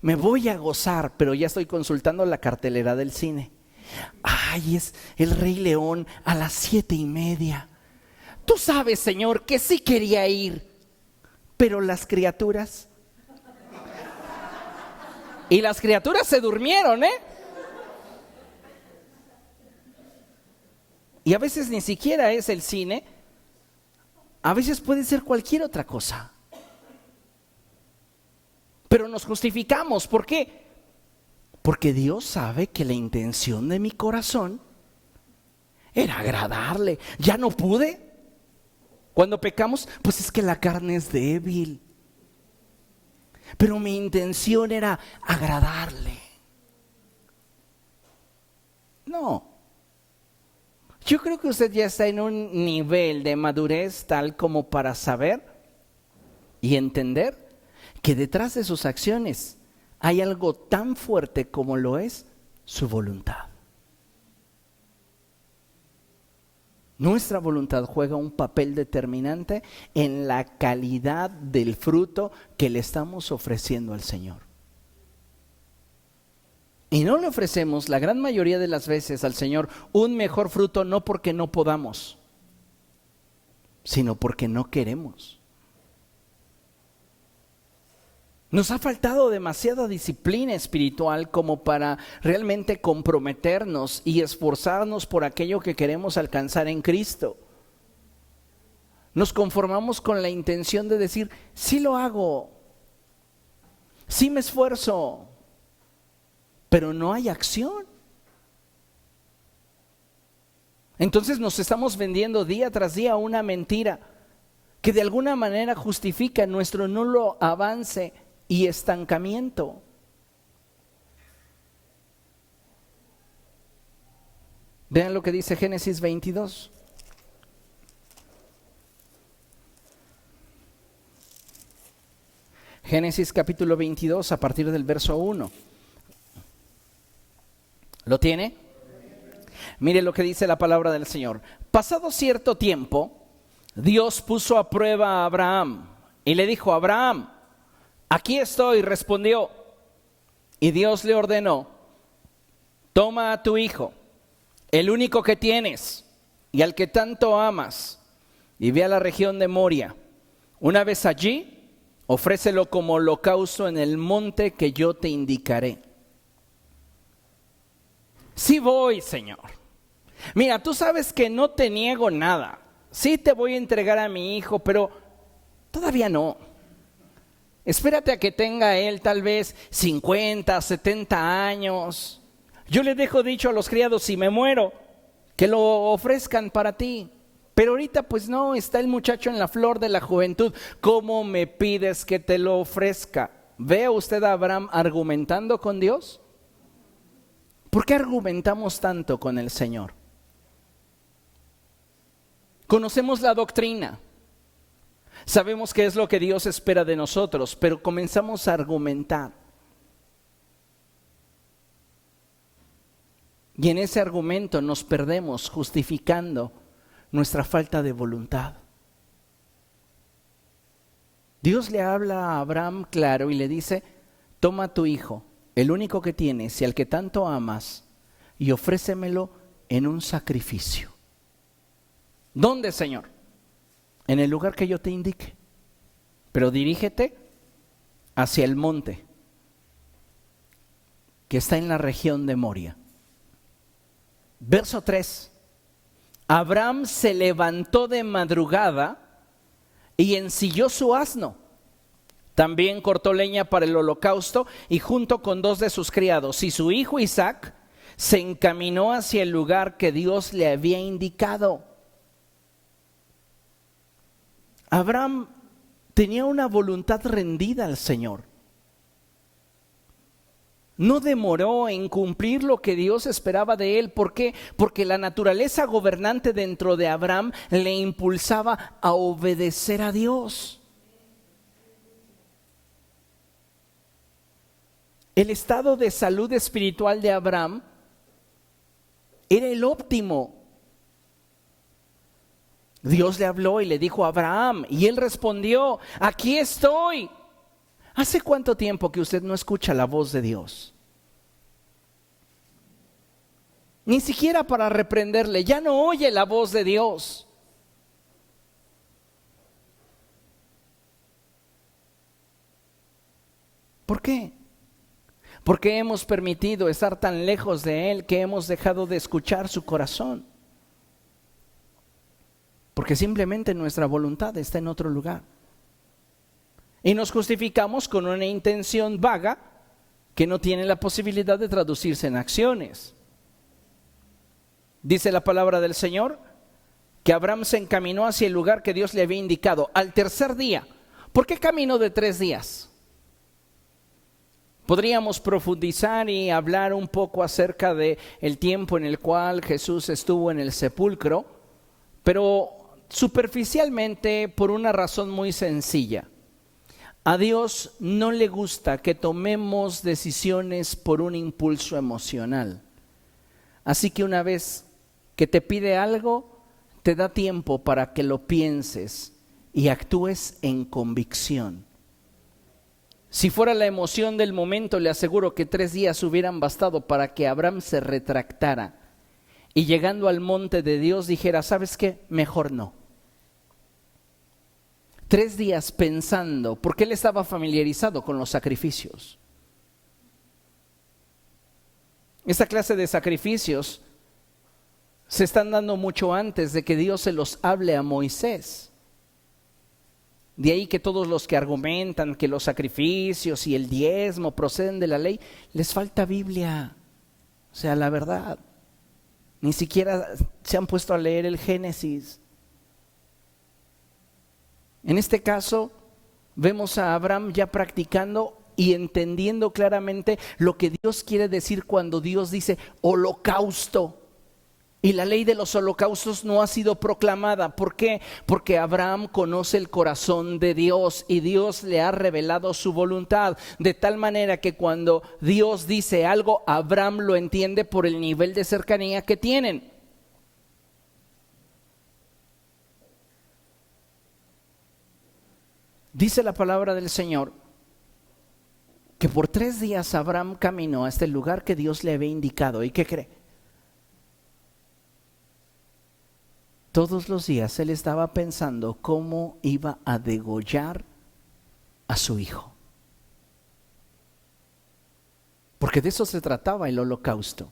Me voy a gozar, pero ya estoy consultando la cartelera del cine. Ay, es el Rey León a las 7:30. Tú sabes, Señor, que sí quería ir, pero las criaturas. Y las criaturas se durmieron, ¿eh? Y a veces ni siquiera es el cine, a veces puede ser cualquier otra cosa. Pero nos justificamos, ¿por qué? Porque Dios sabe que la intención de mi corazón era agradarle. Ya no pude. Cuando pecamos, pues es que la carne es débil. Pero mi intención era agradarle. No. Yo creo que usted ya está en un nivel de madurez tal como para saber y entender que detrás de sus acciones hay algo tan fuerte como lo es su voluntad. Nuestra voluntad juega un papel determinante en la calidad del fruto que le estamos ofreciendo al Señor. Y no le ofrecemos la gran mayoría de las veces al Señor un mejor fruto no porque no podamos, sino porque no queremos. Nos ha faltado demasiada disciplina espiritual como para realmente comprometernos y esforzarnos por aquello que queremos alcanzar en Cristo. Nos conformamos con la intención de decir, sí lo hago, sí me esfuerzo, pero no hay acción. Entonces nos estamos vendiendo día tras día una mentira que de alguna manera justifica nuestro nulo avance y estancamiento. Vean lo que dice Génesis 22. Génesis capítulo 22 a partir del verso 1. ¿Lo tiene? Mire lo que dice la palabra del Señor. Pasado cierto tiempo, Dios puso a prueba a Abraham y le dijo: Abraham, aquí estoy, respondió. Y Dios le ordenó: toma a tu hijo, el único que tienes y al que tanto amas, y ve a la región de Moria. Una vez allí, ofrécelo como holocausto en el monte que yo te indicaré. Sí voy, Señor. Mira, tú sabes que no te niego nada. Sí te voy a entregar a mi hijo, pero todavía no. Espérate a que tenga él tal vez 50, 70 años. Yo le dejo dicho a los criados, si me muero, que lo ofrezcan para ti. Pero ahorita pues no, está el muchacho en la flor de la juventud. ¿Cómo me pides que te lo ofrezca? ¿Ve usted a Abraham argumentando con Dios? ¿Por qué argumentamos tanto con el Señor? Conocemos la doctrina. Sabemos qué es lo que Dios espera de nosotros, pero comenzamos a argumentar. Y en ese argumento nos perdemos justificando nuestra falta de voluntad. Dios le habla a Abraham claro y le dice: toma a tu hijo, el único que tienes y al que tanto amas, y ofrécemelo en un sacrificio. ¿Dónde, Señor? En el lugar que yo te indique. Pero dirígete hacia el monte que está en la región de Moria. Verso 3. Abraham se levantó de madrugada y ensilló su asno. También cortó leña para el holocausto y junto con 2 de sus criados y su hijo Isaac se encaminó hacia el lugar que Dios le había indicado. Abraham tenía una voluntad rendida al Señor. No demoró en cumplir lo que Dios esperaba de él. ¿Por qué? Porque la naturaleza gobernante dentro de Abraham le impulsaba a obedecer a Dios. El estado de salud espiritual de Abraham era el óptimo. Dios le habló y le dijo a Abraham, y él respondió: aquí estoy. ¿Hace cuánto tiempo que usted no escucha la voz de Dios? ni siquiera para reprenderle, ya no oye la voz de Dios. ¿Por qué? Porque hemos permitido estar tan lejos de Él que hemos dejado de escuchar su corazón. Porque simplemente nuestra voluntad está en otro lugar. Y nos justificamos con una intención vaga que no tiene la posibilidad de traducirse en acciones. Dice la palabra del Señor que Abraham se encaminó hacia el lugar que Dios le había indicado al tercer día. ¿Por qué caminó de 3 días? Podríamos profundizar y hablar un poco acerca de el tiempo en el cual Jesús estuvo en el sepulcro, pero superficialmente por una razón muy sencilla. A Dios no le gusta que tomemos decisiones por un impulso emocional. Así que una vez que te pide algo, te da tiempo para que lo pienses y actúes en convicción. Si fuera la emoción del momento, le aseguro que 3 días hubieran bastado para que Abraham se retractara y llegando al monte de Dios dijera, ¿sabes qué? Mejor no. 3 días pensando, porque él estaba familiarizado con los sacrificios. Esta clase de sacrificios se están dando mucho antes de que Dios se los hable a Moisés. De ahí que todos los que argumentan que los sacrificios y el diezmo proceden de la ley, les falta Biblia. O sea, la verdad, ni siquiera se han puesto a leer el Génesis. En este caso, vemos a Abraham ya practicando y entendiendo claramente lo que Dios quiere decir cuando Dios dice holocausto. Y la ley de los holocaustos no ha sido proclamada. ¿Por qué? Porque Abraham conoce el corazón de Dios y Dios le ha revelado su voluntad. De tal manera que cuando Dios dice algo, Abraham lo entiende por el nivel de cercanía que tienen. Dice la palabra del Señor que por 3 días Abraham caminó a este lugar que Dios le había indicado. ¿Y qué cree? Todos los días él estaba pensando cómo iba a degollar a su hijo. Porque de eso se trataba el holocausto,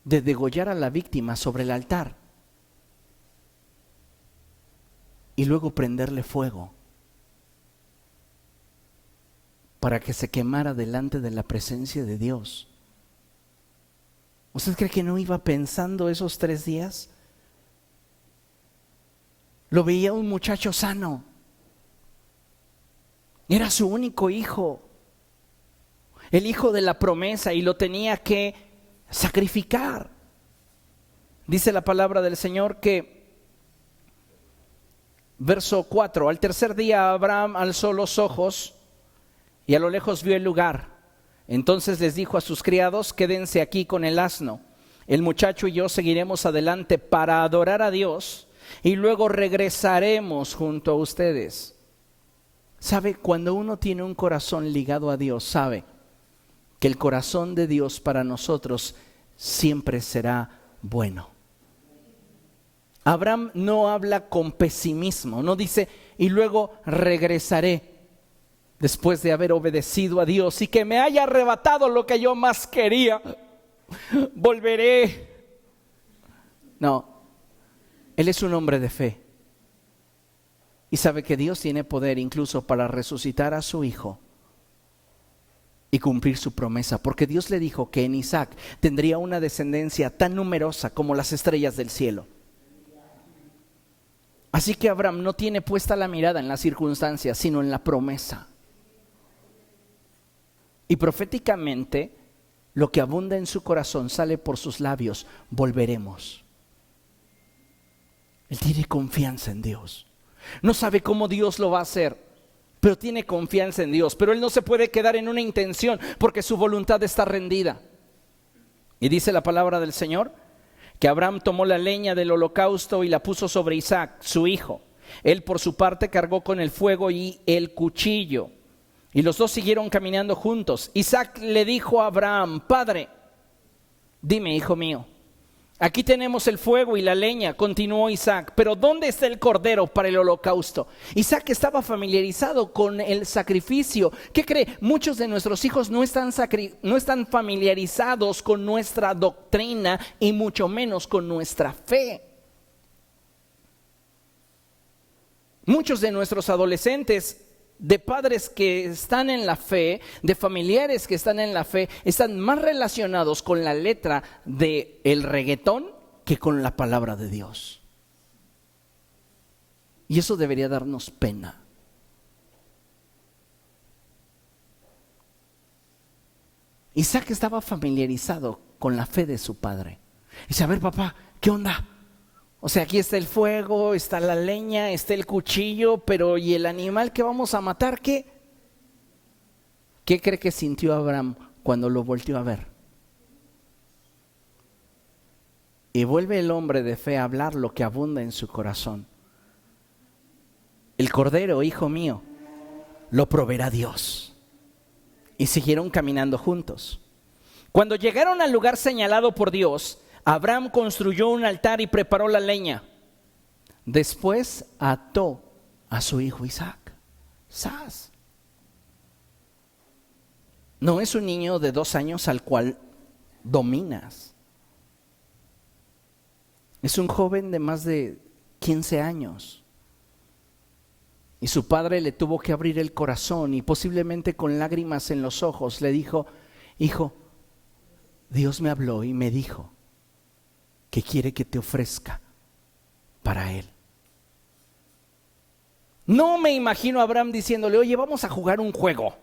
de degollar a la víctima sobre el altar y luego prenderle fuego para que se quemara delante de la presencia de Dios. ¿Usted cree que no iba pensando esos 3 días? Lo veía un muchacho sano. Era su único hijo, el hijo de la promesa, y lo tenía que sacrificar. Dice la palabra del Señor que, verso 4, al tercer día Abraham alzó los ojos y a lo lejos vio el lugar. Entonces les dijo a sus criados, quédense aquí con el asno. El muchacho y yo seguiremos adelante para adorar a Dios y luego regresaremos junto a ustedes. ¿Sabe? Cuando uno tiene un corazón ligado a Dios, sabe que el corazón de Dios para nosotros siempre será bueno. Abraham no habla con pesimismo, no dice y luego regresaré después de haber obedecido a Dios y que me haya arrebatado lo que yo más quería, volveré. No, él es un hombre de fe y sabe que Dios tiene poder incluso para resucitar a su hijo y cumplir su promesa, porque Dios le dijo que en Isaac tendría una descendencia tan numerosa como las estrellas del cielo. Así que Abraham no tiene puesta la mirada en las circunstancias, sino en la promesa. Y proféticamente, lo que abunda en su corazón sale por sus labios: volveremos. Él tiene confianza en Dios. No sabe cómo Dios lo va a hacer, pero tiene confianza en Dios. Pero él no se puede quedar en una intención porque su voluntad está rendida. Y dice la palabra del Señor que Abraham tomó la leña del holocausto y la puso sobre Isaac, su hijo. Él por su parte cargó con el fuego y el cuchillo. Y los dos siguieron caminando juntos. Isaac le dijo a Abraham: Padre. Dime, hijo mío, aquí tenemos el fuego y la leña, continuó Isaac, pero ¿dónde está el cordero para el holocausto? Isaac estaba familiarizado con el sacrificio. ¿Qué cree? Muchos de nuestros hijos no están familiarizados con nuestra doctrina y mucho menos con nuestra fe. Muchos de nuestros adolescentes, de padres que están en la fe, de familiares que están en la fe, están más relacionados con la letra del reggaetón que con la palabra de Dios. Y eso debería darnos pena. Isaac estaba familiarizado con la fe de su padre. Dice, a ver papá, ¿qué onda? O sea, aquí está el fuego, está la leña, está el cuchillo, pero ¿y el animal que vamos a matar qué? ¿Qué cree que sintió Abraham cuando lo volteó a ver? Y vuelve el hombre de fe a hablar lo que abunda en su corazón. El cordero, hijo mío, lo proveerá Dios. Y siguieron caminando juntos. Cuando llegaron al lugar señalado por Dios, Abraham construyó un altar y preparó la leña. Después ató a su hijo Isaac. ¡Sas! No es un niño de 2 años al cual dominas. Es un joven de más de 15 años. Y su padre le tuvo que abrir el corazón y posiblemente con lágrimas en los ojos le dijo, hijo, Dios me habló y me dijo que quiere que te ofrezca para Él. No me imagino a Abraham diciéndole, oye, vamos a jugar un juego.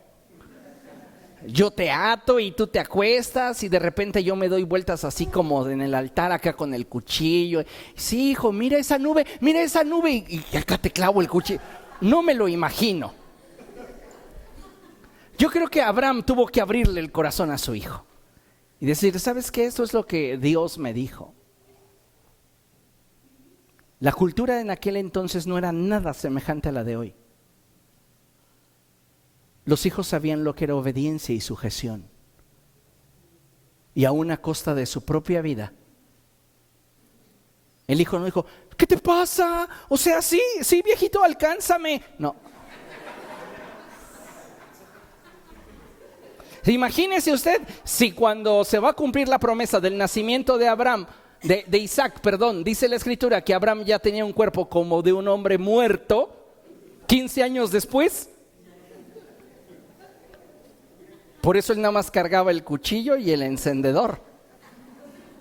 Yo te ato y tú te acuestas y de repente yo me doy vueltas así como en el altar acá con el cuchillo. Sí, hijo, mira esa nube y acá te clavo el cuchillo. No me lo imagino. Yo creo que Abraham tuvo que abrirle el corazón a su hijo y decir, ¿sabes qué? Esto es lo que Dios me dijo. La cultura en aquel entonces no era nada semejante a la de hoy. Los hijos sabían lo que era obediencia y sujeción. Y aún a costa de su propia vida. El hijo no dijo, ¿qué te pasa? O sea, sí, viejito, alcánzame. No. Imagínese usted si cuando se va a cumplir la promesa del nacimiento de Abraham, de Isaac, perdón, dice la escritura que Abraham ya tenía un cuerpo como de un hombre muerto, 15 años después. Por eso él nada más cargaba el cuchillo y el encendedor.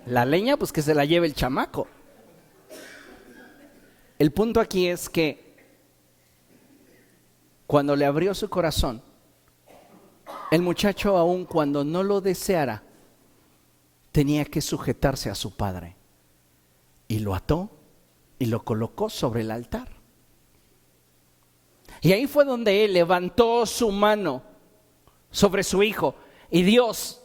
La leña, pues que se la lleve el chamaco. El punto aquí es que cuando le abrió su corazón, el muchacho, aun cuando no lo deseara, tenía que sujetarse a su padre. Y lo ató y lo colocó sobre el altar. Y ahí fue donde él levantó su mano sobre su hijo. Y Dios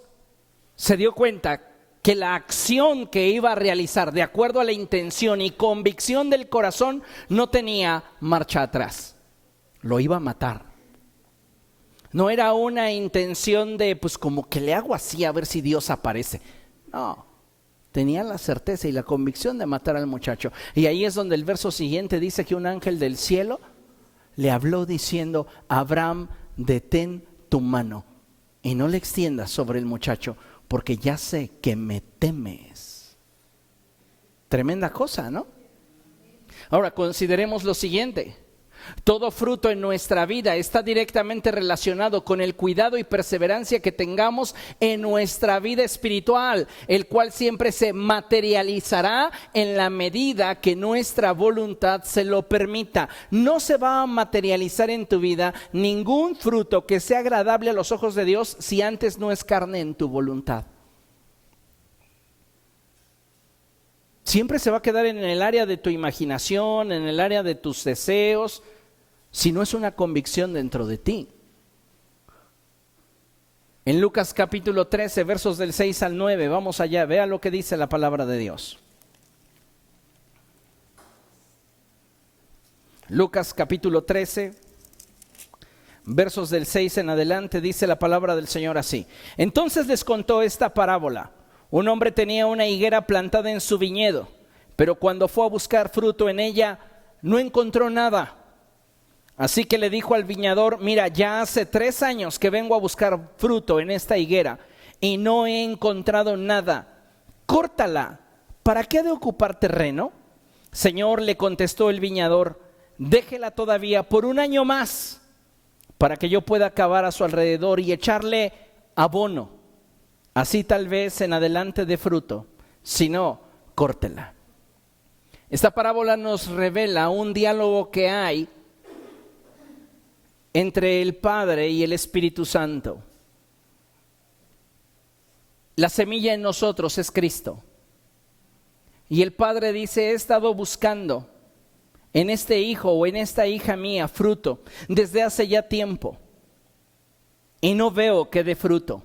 se dio cuenta que la acción que iba a realizar, de acuerdo a la intención y convicción del corazón, no tenía marcha atrás. Lo iba a matar. No era una intención de, pues como que le hago así a ver si Dios aparece. No, tenía la certeza y la convicción de matar al muchacho. Y ahí es donde el verso siguiente dice que un ángel del cielo le habló diciendo, Abraham, detén tu mano y no le extiendas sobre el muchacho, porque ya sé que me temes. Tremenda cosa, ¿no? Ahora consideremos lo siguiente. Todo fruto en nuestra vida está directamente relacionado con el cuidado y perseverancia que tengamos en nuestra vida espiritual, el cual siempre se materializará en la medida que nuestra voluntad se lo permita. No se va a materializar en tu vida ningún fruto que sea agradable a los ojos de Dios si antes no es carne en tu voluntad. Siempre se va a quedar en el área de tu imaginación, en el área de tus deseos, si no es una convicción dentro de ti. En Lucas capítulo 13, versos del 6 al 9, vamos allá, vea lo que dice la palabra de Dios. Lucas capítulo 13, versos del 6 en adelante, dice la palabra del Señor así. Entonces les contó esta parábola. Un hombre tenía una higuera plantada en su viñedo, pero cuando fue a buscar fruto en ella, no encontró nada. Así que le dijo al viñador: mira, ya hace 3 años que vengo a buscar fruto en esta higuera y no he encontrado nada. Córtala, ¿para qué ha de ocupar terreno? Señor, le contestó el viñador, déjela todavía por 1 año más, para que yo pueda cavar a su alrededor y echarle abono. Así tal vez en adelante dé fruto, si no, córtela. Esta parábola nos revela un diálogo que hay entre el Padre y el Espíritu Santo. La semilla en nosotros es Cristo. Y el Padre dice: he estado buscando en este hijo o en esta hija mía fruto desde hace ya tiempo y no veo que dé fruto.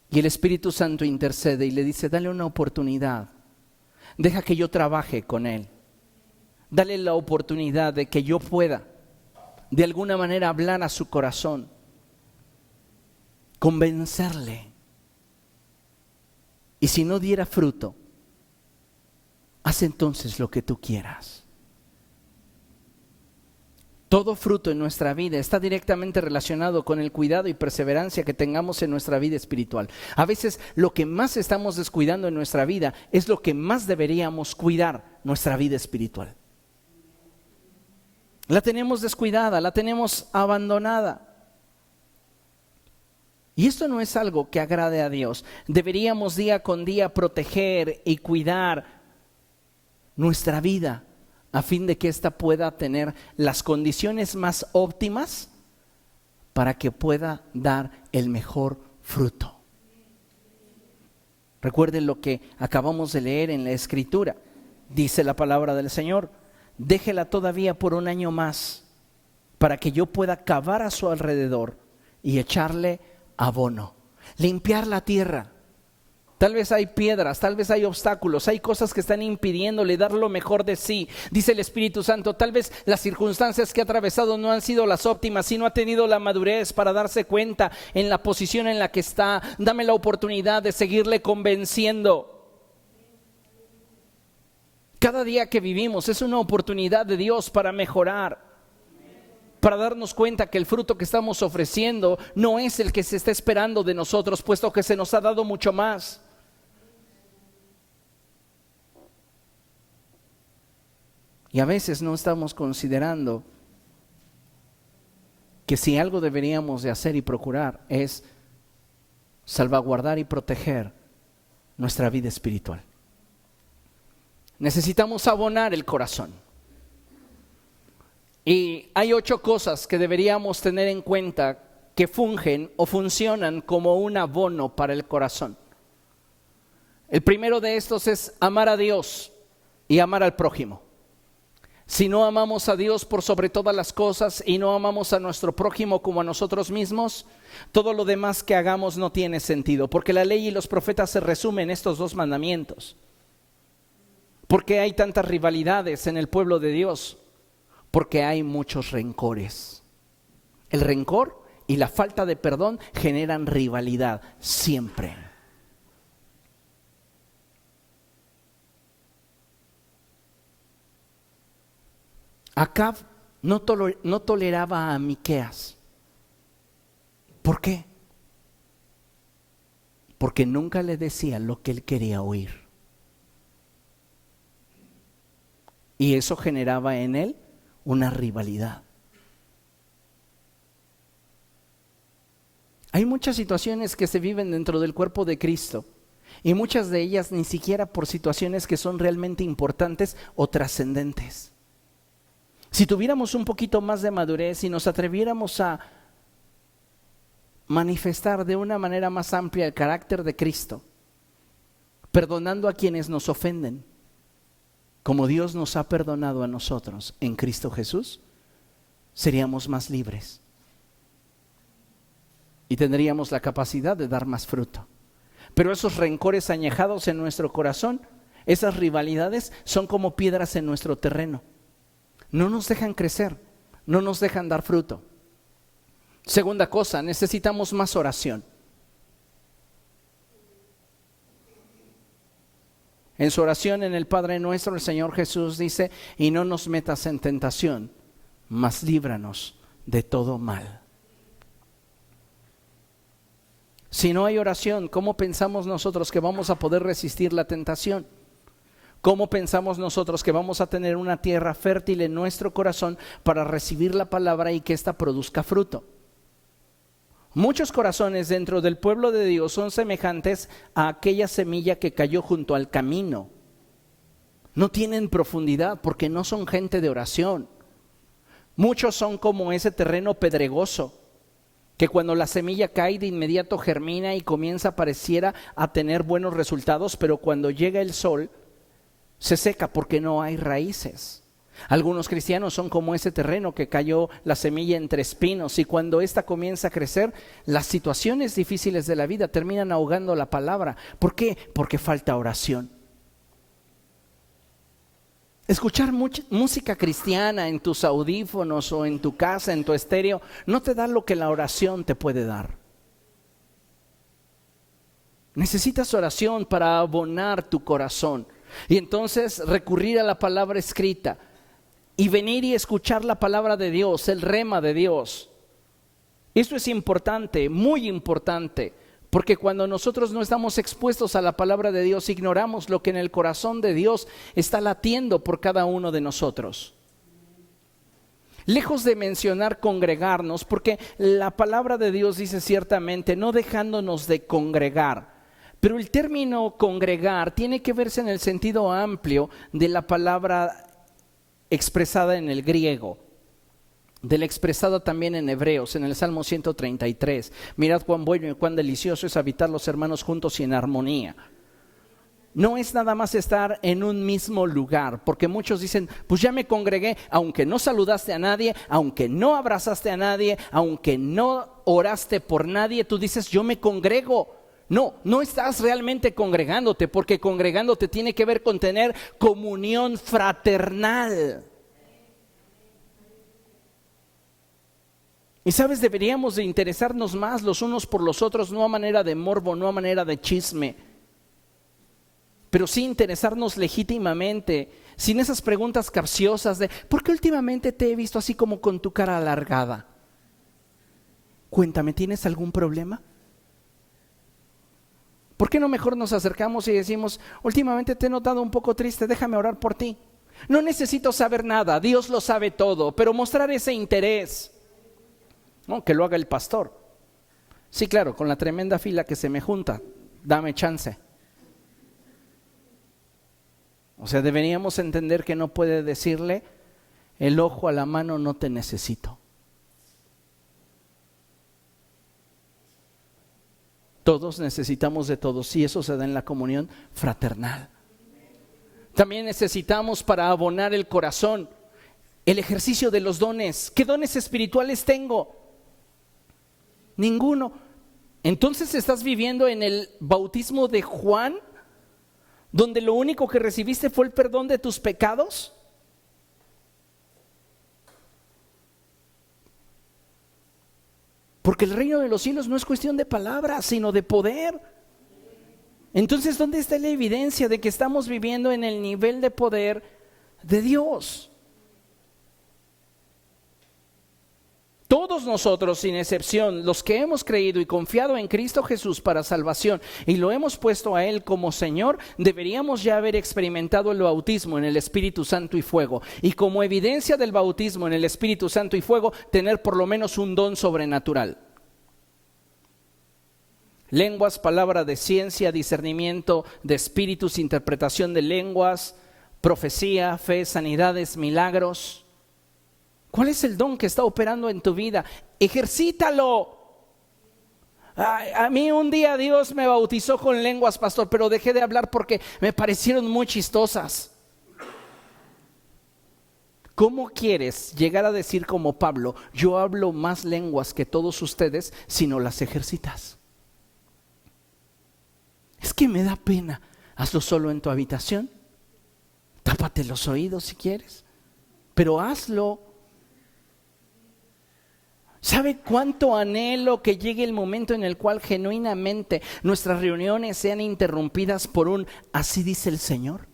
Y el Espíritu Santo intercede y le dice: dale una oportunidad, deja que yo trabaje con él, dale la oportunidad de que yo pueda de alguna manera hablar a su corazón, convencerle. Y si no diera fruto, haz entonces lo que tú quieras. Todo fruto en nuestra vida está directamente relacionado con el cuidado y perseverancia que tengamos en nuestra vida espiritual. A veces lo que más estamos descuidando en nuestra vida es lo que más deberíamos cuidar, nuestra vida espiritual. La tenemos descuidada, la tenemos abandonada. Y esto no es algo que agrade a Dios. Deberíamos día con día proteger y cuidar nuestra vida a fin de que ésta pueda tener las condiciones más óptimas para que pueda dar el mejor fruto. Recuerden lo que acabamos de leer en la Escritura. Dice la palabra del Señor: déjela todavía por 1 año más, para que yo pueda cavar a su alrededor y echarle abono, limpiar la tierra. Tal vez hay piedras, tal vez hay obstáculos, hay cosas que están impidiéndole dar lo mejor de sí. Dice el Espíritu Santo: tal vez las circunstancias que ha atravesado no han sido las óptimas, sino ha tenido la madurez para darse cuenta en la posición en la que está. Dame la oportunidad de seguirle convenciendo. Cada día que vivimos es una oportunidad de Dios para mejorar, para darnos cuenta que el fruto que estamos ofreciendo no es el que se está esperando de nosotros, puesto que se nos ha dado mucho más. Y a veces no estamos considerando que si algo deberíamos de hacer y procurar es salvaguardar y proteger nuestra vida espiritual. Necesitamos abonar el corazón. Y hay 8 cosas que deberíamos tener en cuenta que fungen o funcionan como un abono para el corazón. El primero de estos es amar a Dios y amar al prójimo. Si no amamos a Dios por sobre todas las cosas y no amamos a nuestro prójimo como a nosotros mismos, todo lo demás que hagamos no tiene sentido, porque la ley y los profetas se resumen en estos 2 mandamientos. ¿Por qué hay tantas rivalidades en el pueblo de Dios? Porque hay muchos rencores. El rencor y la falta de perdón generan rivalidad siempre. Acab no toleraba a Miqueas. ¿Por qué? Porque nunca le decía lo que él quería oír. Y eso generaba en él una rivalidad. Hay muchas situaciones que se viven dentro del cuerpo de Cristo, y muchas de ellas ni siquiera por situaciones que son realmente importantes o trascendentes. Si tuviéramos un poquito más de madurez y nos atreviéramos a manifestar de una manera más amplia el carácter de Cristo, perdonando a quienes nos ofenden, como Dios nos ha perdonado a nosotros en Cristo Jesús, seríamos más libres y tendríamos la capacidad de dar más fruto. Pero esos rencores añejados en nuestro corazón, esas rivalidades son como piedras en nuestro terreno. No nos dejan crecer, no nos dejan dar fruto. Segunda cosa, necesitamos más oración. En su oración en el Padre Nuestro, el Señor Jesús dice: y no nos metas en tentación, mas líbranos de todo mal. Si no hay oración, ¿cómo pensamos nosotros que vamos a poder resistir la tentación? ¿Cómo pensamos nosotros que vamos a tener una tierra fértil en nuestro corazón para recibir la palabra y que ésta produzca fruto? Muchos corazones dentro del pueblo de Dios son semejantes a aquella semilla que cayó junto al camino. No tienen profundidad porque no son gente de oración. Muchos son como ese terreno pedregoso, que cuando la semilla cae de inmediato germina y comienza, pareciera a tener buenos resultados, pero cuando llega el sol se seca porque no hay raíces. Algunos cristianos son como ese terreno que cayó la semilla entre espinos, y cuando ésta comienza a crecer, las situaciones difíciles de la vida terminan ahogando la palabra. ¿Por qué? Porque falta oración. Escuchar música cristiana en tus audífonos o en tu casa, en tu estéreo, no te da lo que la oración te puede dar. Necesitas oración para abonar tu corazón, y entonces recurrir a la palabra escrita y venir y escuchar la palabra de Dios, el rema de Dios. Esto es importante, muy importante, porque cuando nosotros no estamos expuestos a la palabra de Dios, ignoramos lo que en el corazón de Dios está latiendo por cada uno de nosotros. Lejos de mencionar congregarnos, porque la palabra de Dios dice ciertamente no dejándonos de congregar, pero el término congregar tiene que verse en el sentido amplio de la palabra expresada en el griego, de la expresada también en Hebreos, en el Salmo 133. Mirad cuán bueno y cuán delicioso es habitar los hermanos juntos y en armonía. No es nada más estar en un mismo lugar, porque muchos dicen: pues ya me congregué, aunque no saludaste a nadie, aunque no abrazaste a nadie, aunque no oraste por nadie, tú dices: yo me congrego. No, no estás realmente congregándote, porque congregándote tiene que ver con tener comunión fraternal. Y sabes, deberíamos de interesarnos más los unos por los otros, no a manera de morbo, no a manera de chisme, pero sí interesarnos legítimamente, sin esas preguntas capciosas de: ¿por qué últimamente te he visto así como con tu cara alargada? Cuéntame, ¿tienes algún problema? ¿Por qué no mejor nos acercamos y decimos: últimamente te he notado un poco triste, déjame orar por ti? No necesito saber nada, Dios lo sabe todo, pero mostrar ese interés. No, que lo haga el pastor. Sí, claro, con la tremenda fila que se me junta, dame chance. O sea, deberíamos entender que no puede decirle: el ojo a la mano, no te necesito. Todos necesitamos de todos, y eso se da en la comunión fraternal. También necesitamos, para abonar el corazón, el ejercicio de los dones. ¿Qué dones espirituales tengo? Ninguno. Entonces estás viviendo en el bautismo de Juan, donde lo único que recibiste fue el perdón de tus pecados. Porque el reino de los cielos no es cuestión de palabras, sino de poder. Entonces, ¿dónde está la evidencia de que estamos viviendo en el nivel de poder de Dios? Todos nosotros, sin excepción, los que hemos creído y confiado en Cristo Jesús para salvación y lo hemos puesto a Él como Señor, deberíamos ya haber experimentado el bautismo en el Espíritu Santo y fuego, y como evidencia del bautismo en el Espíritu Santo y fuego, tener por lo menos un don sobrenatural. Lenguas, palabra de ciencia, discernimiento de espíritus, interpretación de lenguas, profecía, fe, sanidades, milagros. ¿Cuál es el don que está operando en tu vida? Ejercítalo. A mí un día Dios me bautizó con lenguas, pastor, pero dejé de hablar porque me parecieron muy chistosas. ¿Cómo quieres llegar a decir como Pablo: yo hablo más lenguas que todos ustedes, si no las ejercitas? Es que me da pena. Hazlo solo en tu habitación. Tápate los oídos si quieres, pero hazlo. ¿Sabe cuánto anhelo que llegue el momento en el cual genuinamente nuestras reuniones sean interrumpidas por un así dice el Señor?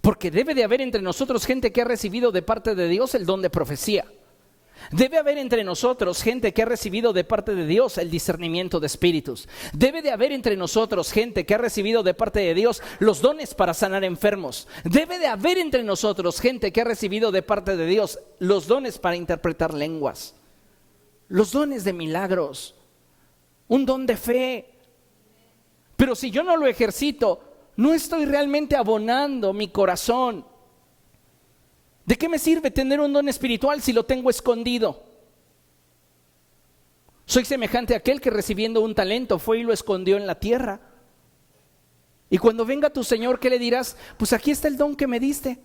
Porque debe de haber entre nosotros gente que ha recibido de parte de Dios el don de profecía. Debe haber entre nosotros gente que ha recibido de parte de Dios el discernimiento de espíritus. Debe de haber entre nosotros gente que ha recibido de parte de Dios los dones para sanar enfermos. Debe de haber entre nosotros gente que ha recibido de parte de Dios los dones para interpretar lenguas, los dones de milagros, un don de fe. Pero si yo no lo ejercito, no estoy realmente abonando mi corazón. ¿De qué me sirve tener un don espiritual si lo tengo escondido? Soy semejante a aquel que recibiendo un talento fue y lo escondió en la tierra. Y cuando venga tu Señor, ¿qué le dirás? Pues aquí está el don que me diste.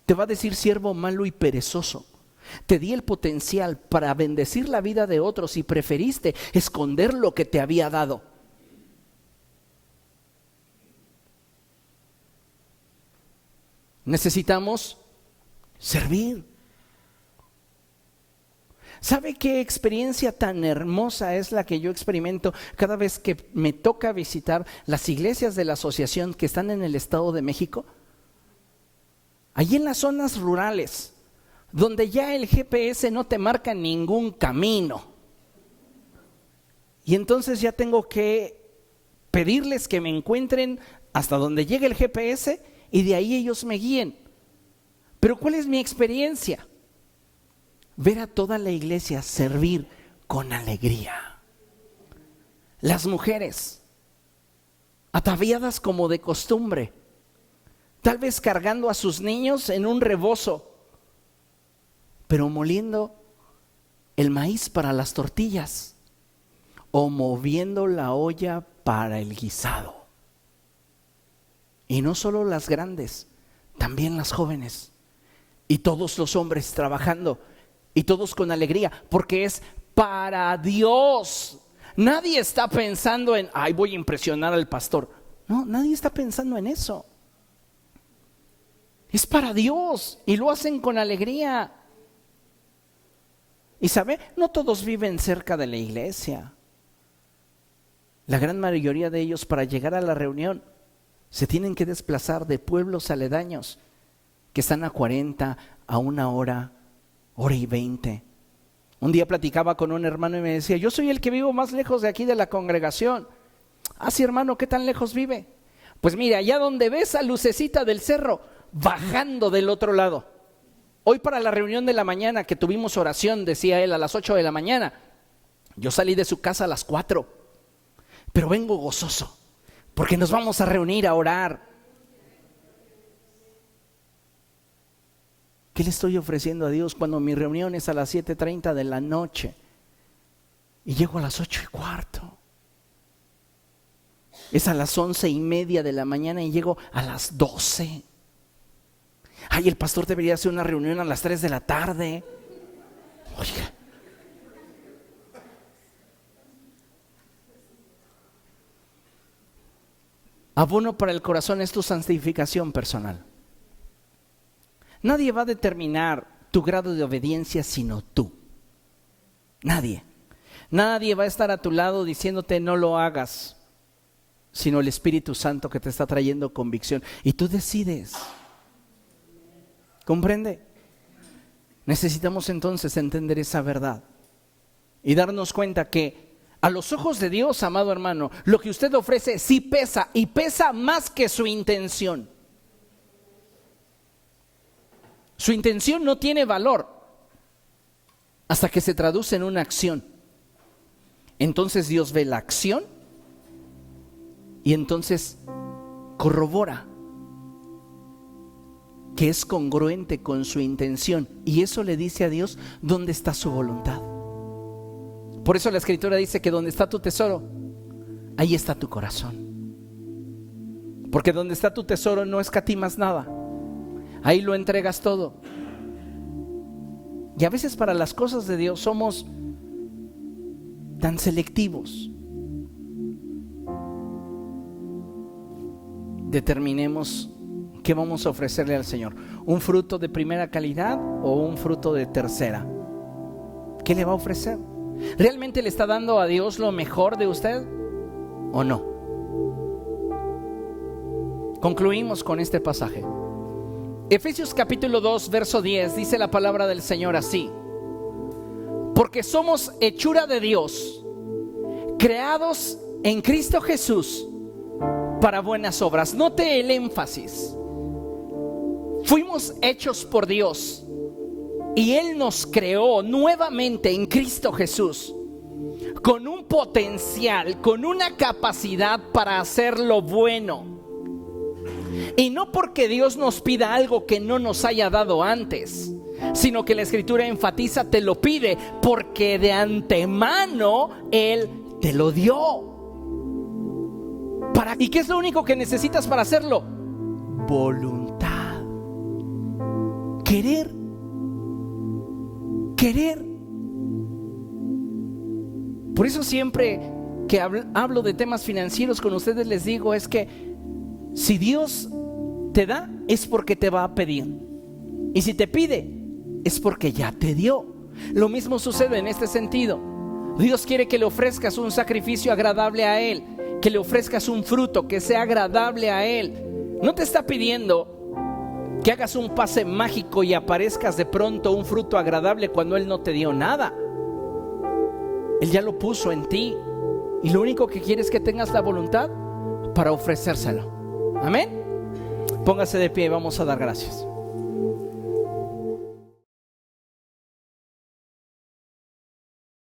Te va a decir: siervo malo y perezoso, te di el potencial para bendecir la vida de otros y preferiste esconder lo que te había dado. Necesitamos servir. ¿Sabe qué experiencia tan hermosa es la que yo experimento cada vez que me toca visitar las iglesias de la asociación que están en el Estado de México? Allí en las zonas rurales, donde ya el GPS no te marca ningún camino. Y entonces ya tengo que pedirles que me encuentren hasta donde llegue el GPS y de ahí ellos me guíen. Pero ¿cuál es mi experiencia? Ver a toda la iglesia servir con alegría. Las mujeres, ataviadas como de costumbre, tal vez cargando a sus niños en un rebozo, pero moliendo el maíz para las tortillas o moviendo la olla para el guisado. Y no solo las grandes, también las jóvenes. Y todos los hombres trabajando. Y todos con alegría. Porque es para Dios. Nadie está pensando en, ay, voy a impresionar al pastor. No, nadie está pensando en eso. Es para Dios. Y lo hacen con alegría. Y sabe, no todos viven cerca de la iglesia. La gran mayoría de ellos, para llegar a la reunión, se tienen que desplazar de pueblos aledaños que están a 40, a 1 hora, hora y 20. Un día platicaba con un hermano y me decía: yo soy el que vivo más lejos de aquí de la congregación. Ah, sí, hermano, ¿qué tan lejos vive? Pues mira, allá donde ves a Lucecita del Cerro, bajando del otro lado. Hoy para la reunión de la mañana que tuvimos oración, decía él, a las 8 de la mañana. Yo salí de su casa a las 4, pero vengo gozoso. Porque nos vamos a reunir a orar. ¿Qué le estoy ofreciendo a Dios cuando mi reunión es a las 7:30 de la noche y llego a las 8:15? Es a las 11:30 de la mañana y llego a las 12. Ay, el pastor debería hacer una reunión a las 3 de la tarde. Oiga. Abono para el corazón es tu santificación personal. Nadie va a determinar tu grado de obediencia sino tú. Nadie. Nadie va a estar a tu lado diciéndote no lo hagas, sino el Espíritu Santo que te está trayendo convicción. Y tú decides. ¿Comprende? Necesitamos entonces entender esa verdad y darnos cuenta que a los ojos de Dios, amado hermano, lo que usted ofrece sí pesa, y pesa más que su intención. Su intención no tiene valor hasta que se traduce en una acción. Entonces Dios ve la acción y entonces corrobora que es congruente con su intención, y eso le dice a Dios dónde está su voluntad. Por eso la Escritura dice que donde está tu tesoro, ahí está tu corazón. Porque donde está tu tesoro no escatimas nada, ahí lo entregas todo. Y a veces para las cosas de Dios somos tan selectivos. Determinemos ¿qué vamos a ofrecerle al Señor? ¿Un fruto de primera calidad o un fruto de tercera? ¿Qué le va a ofrecer? ¿Realmente le está dando a Dios lo mejor de usted o no? Concluimos con este pasaje. Efesios capítulo 2, verso 10, dice la palabra del Señor así: porque somos hechura de Dios, creados en Cristo Jesús para buenas obras. Note el énfasis. Fuimos hechos por Dios y Él nos creó nuevamente en Cristo Jesús con un potencial, con una capacidad para hacer lo bueno. Y no porque Dios nos pida algo que no nos haya dado antes, sino que la Escritura enfatiza, te lo pide porque de antemano Él te lo dio. ¿Y qué es lo único que necesitas para hacerlo? Voluntad. Querer. Por eso siempre que hablo de temas financieros con ustedes les digo, es que si Dios te da, es porque te va a pedir. Y si te pide, es porque ya te dio. Lo mismo sucede en este sentido. Dios quiere que le ofrezcas un sacrificio agradable a Él, que le ofrezcas un fruto que sea agradable a Él. No te está pidiendo que hagas un pase mágico y aparezcas de pronto un fruto agradable cuando Él no te dio nada. Él ya lo puso en ti y lo único que quiere es que tengas la voluntad para ofrecérselo. Amén. Póngase de pie y vamos a dar gracias.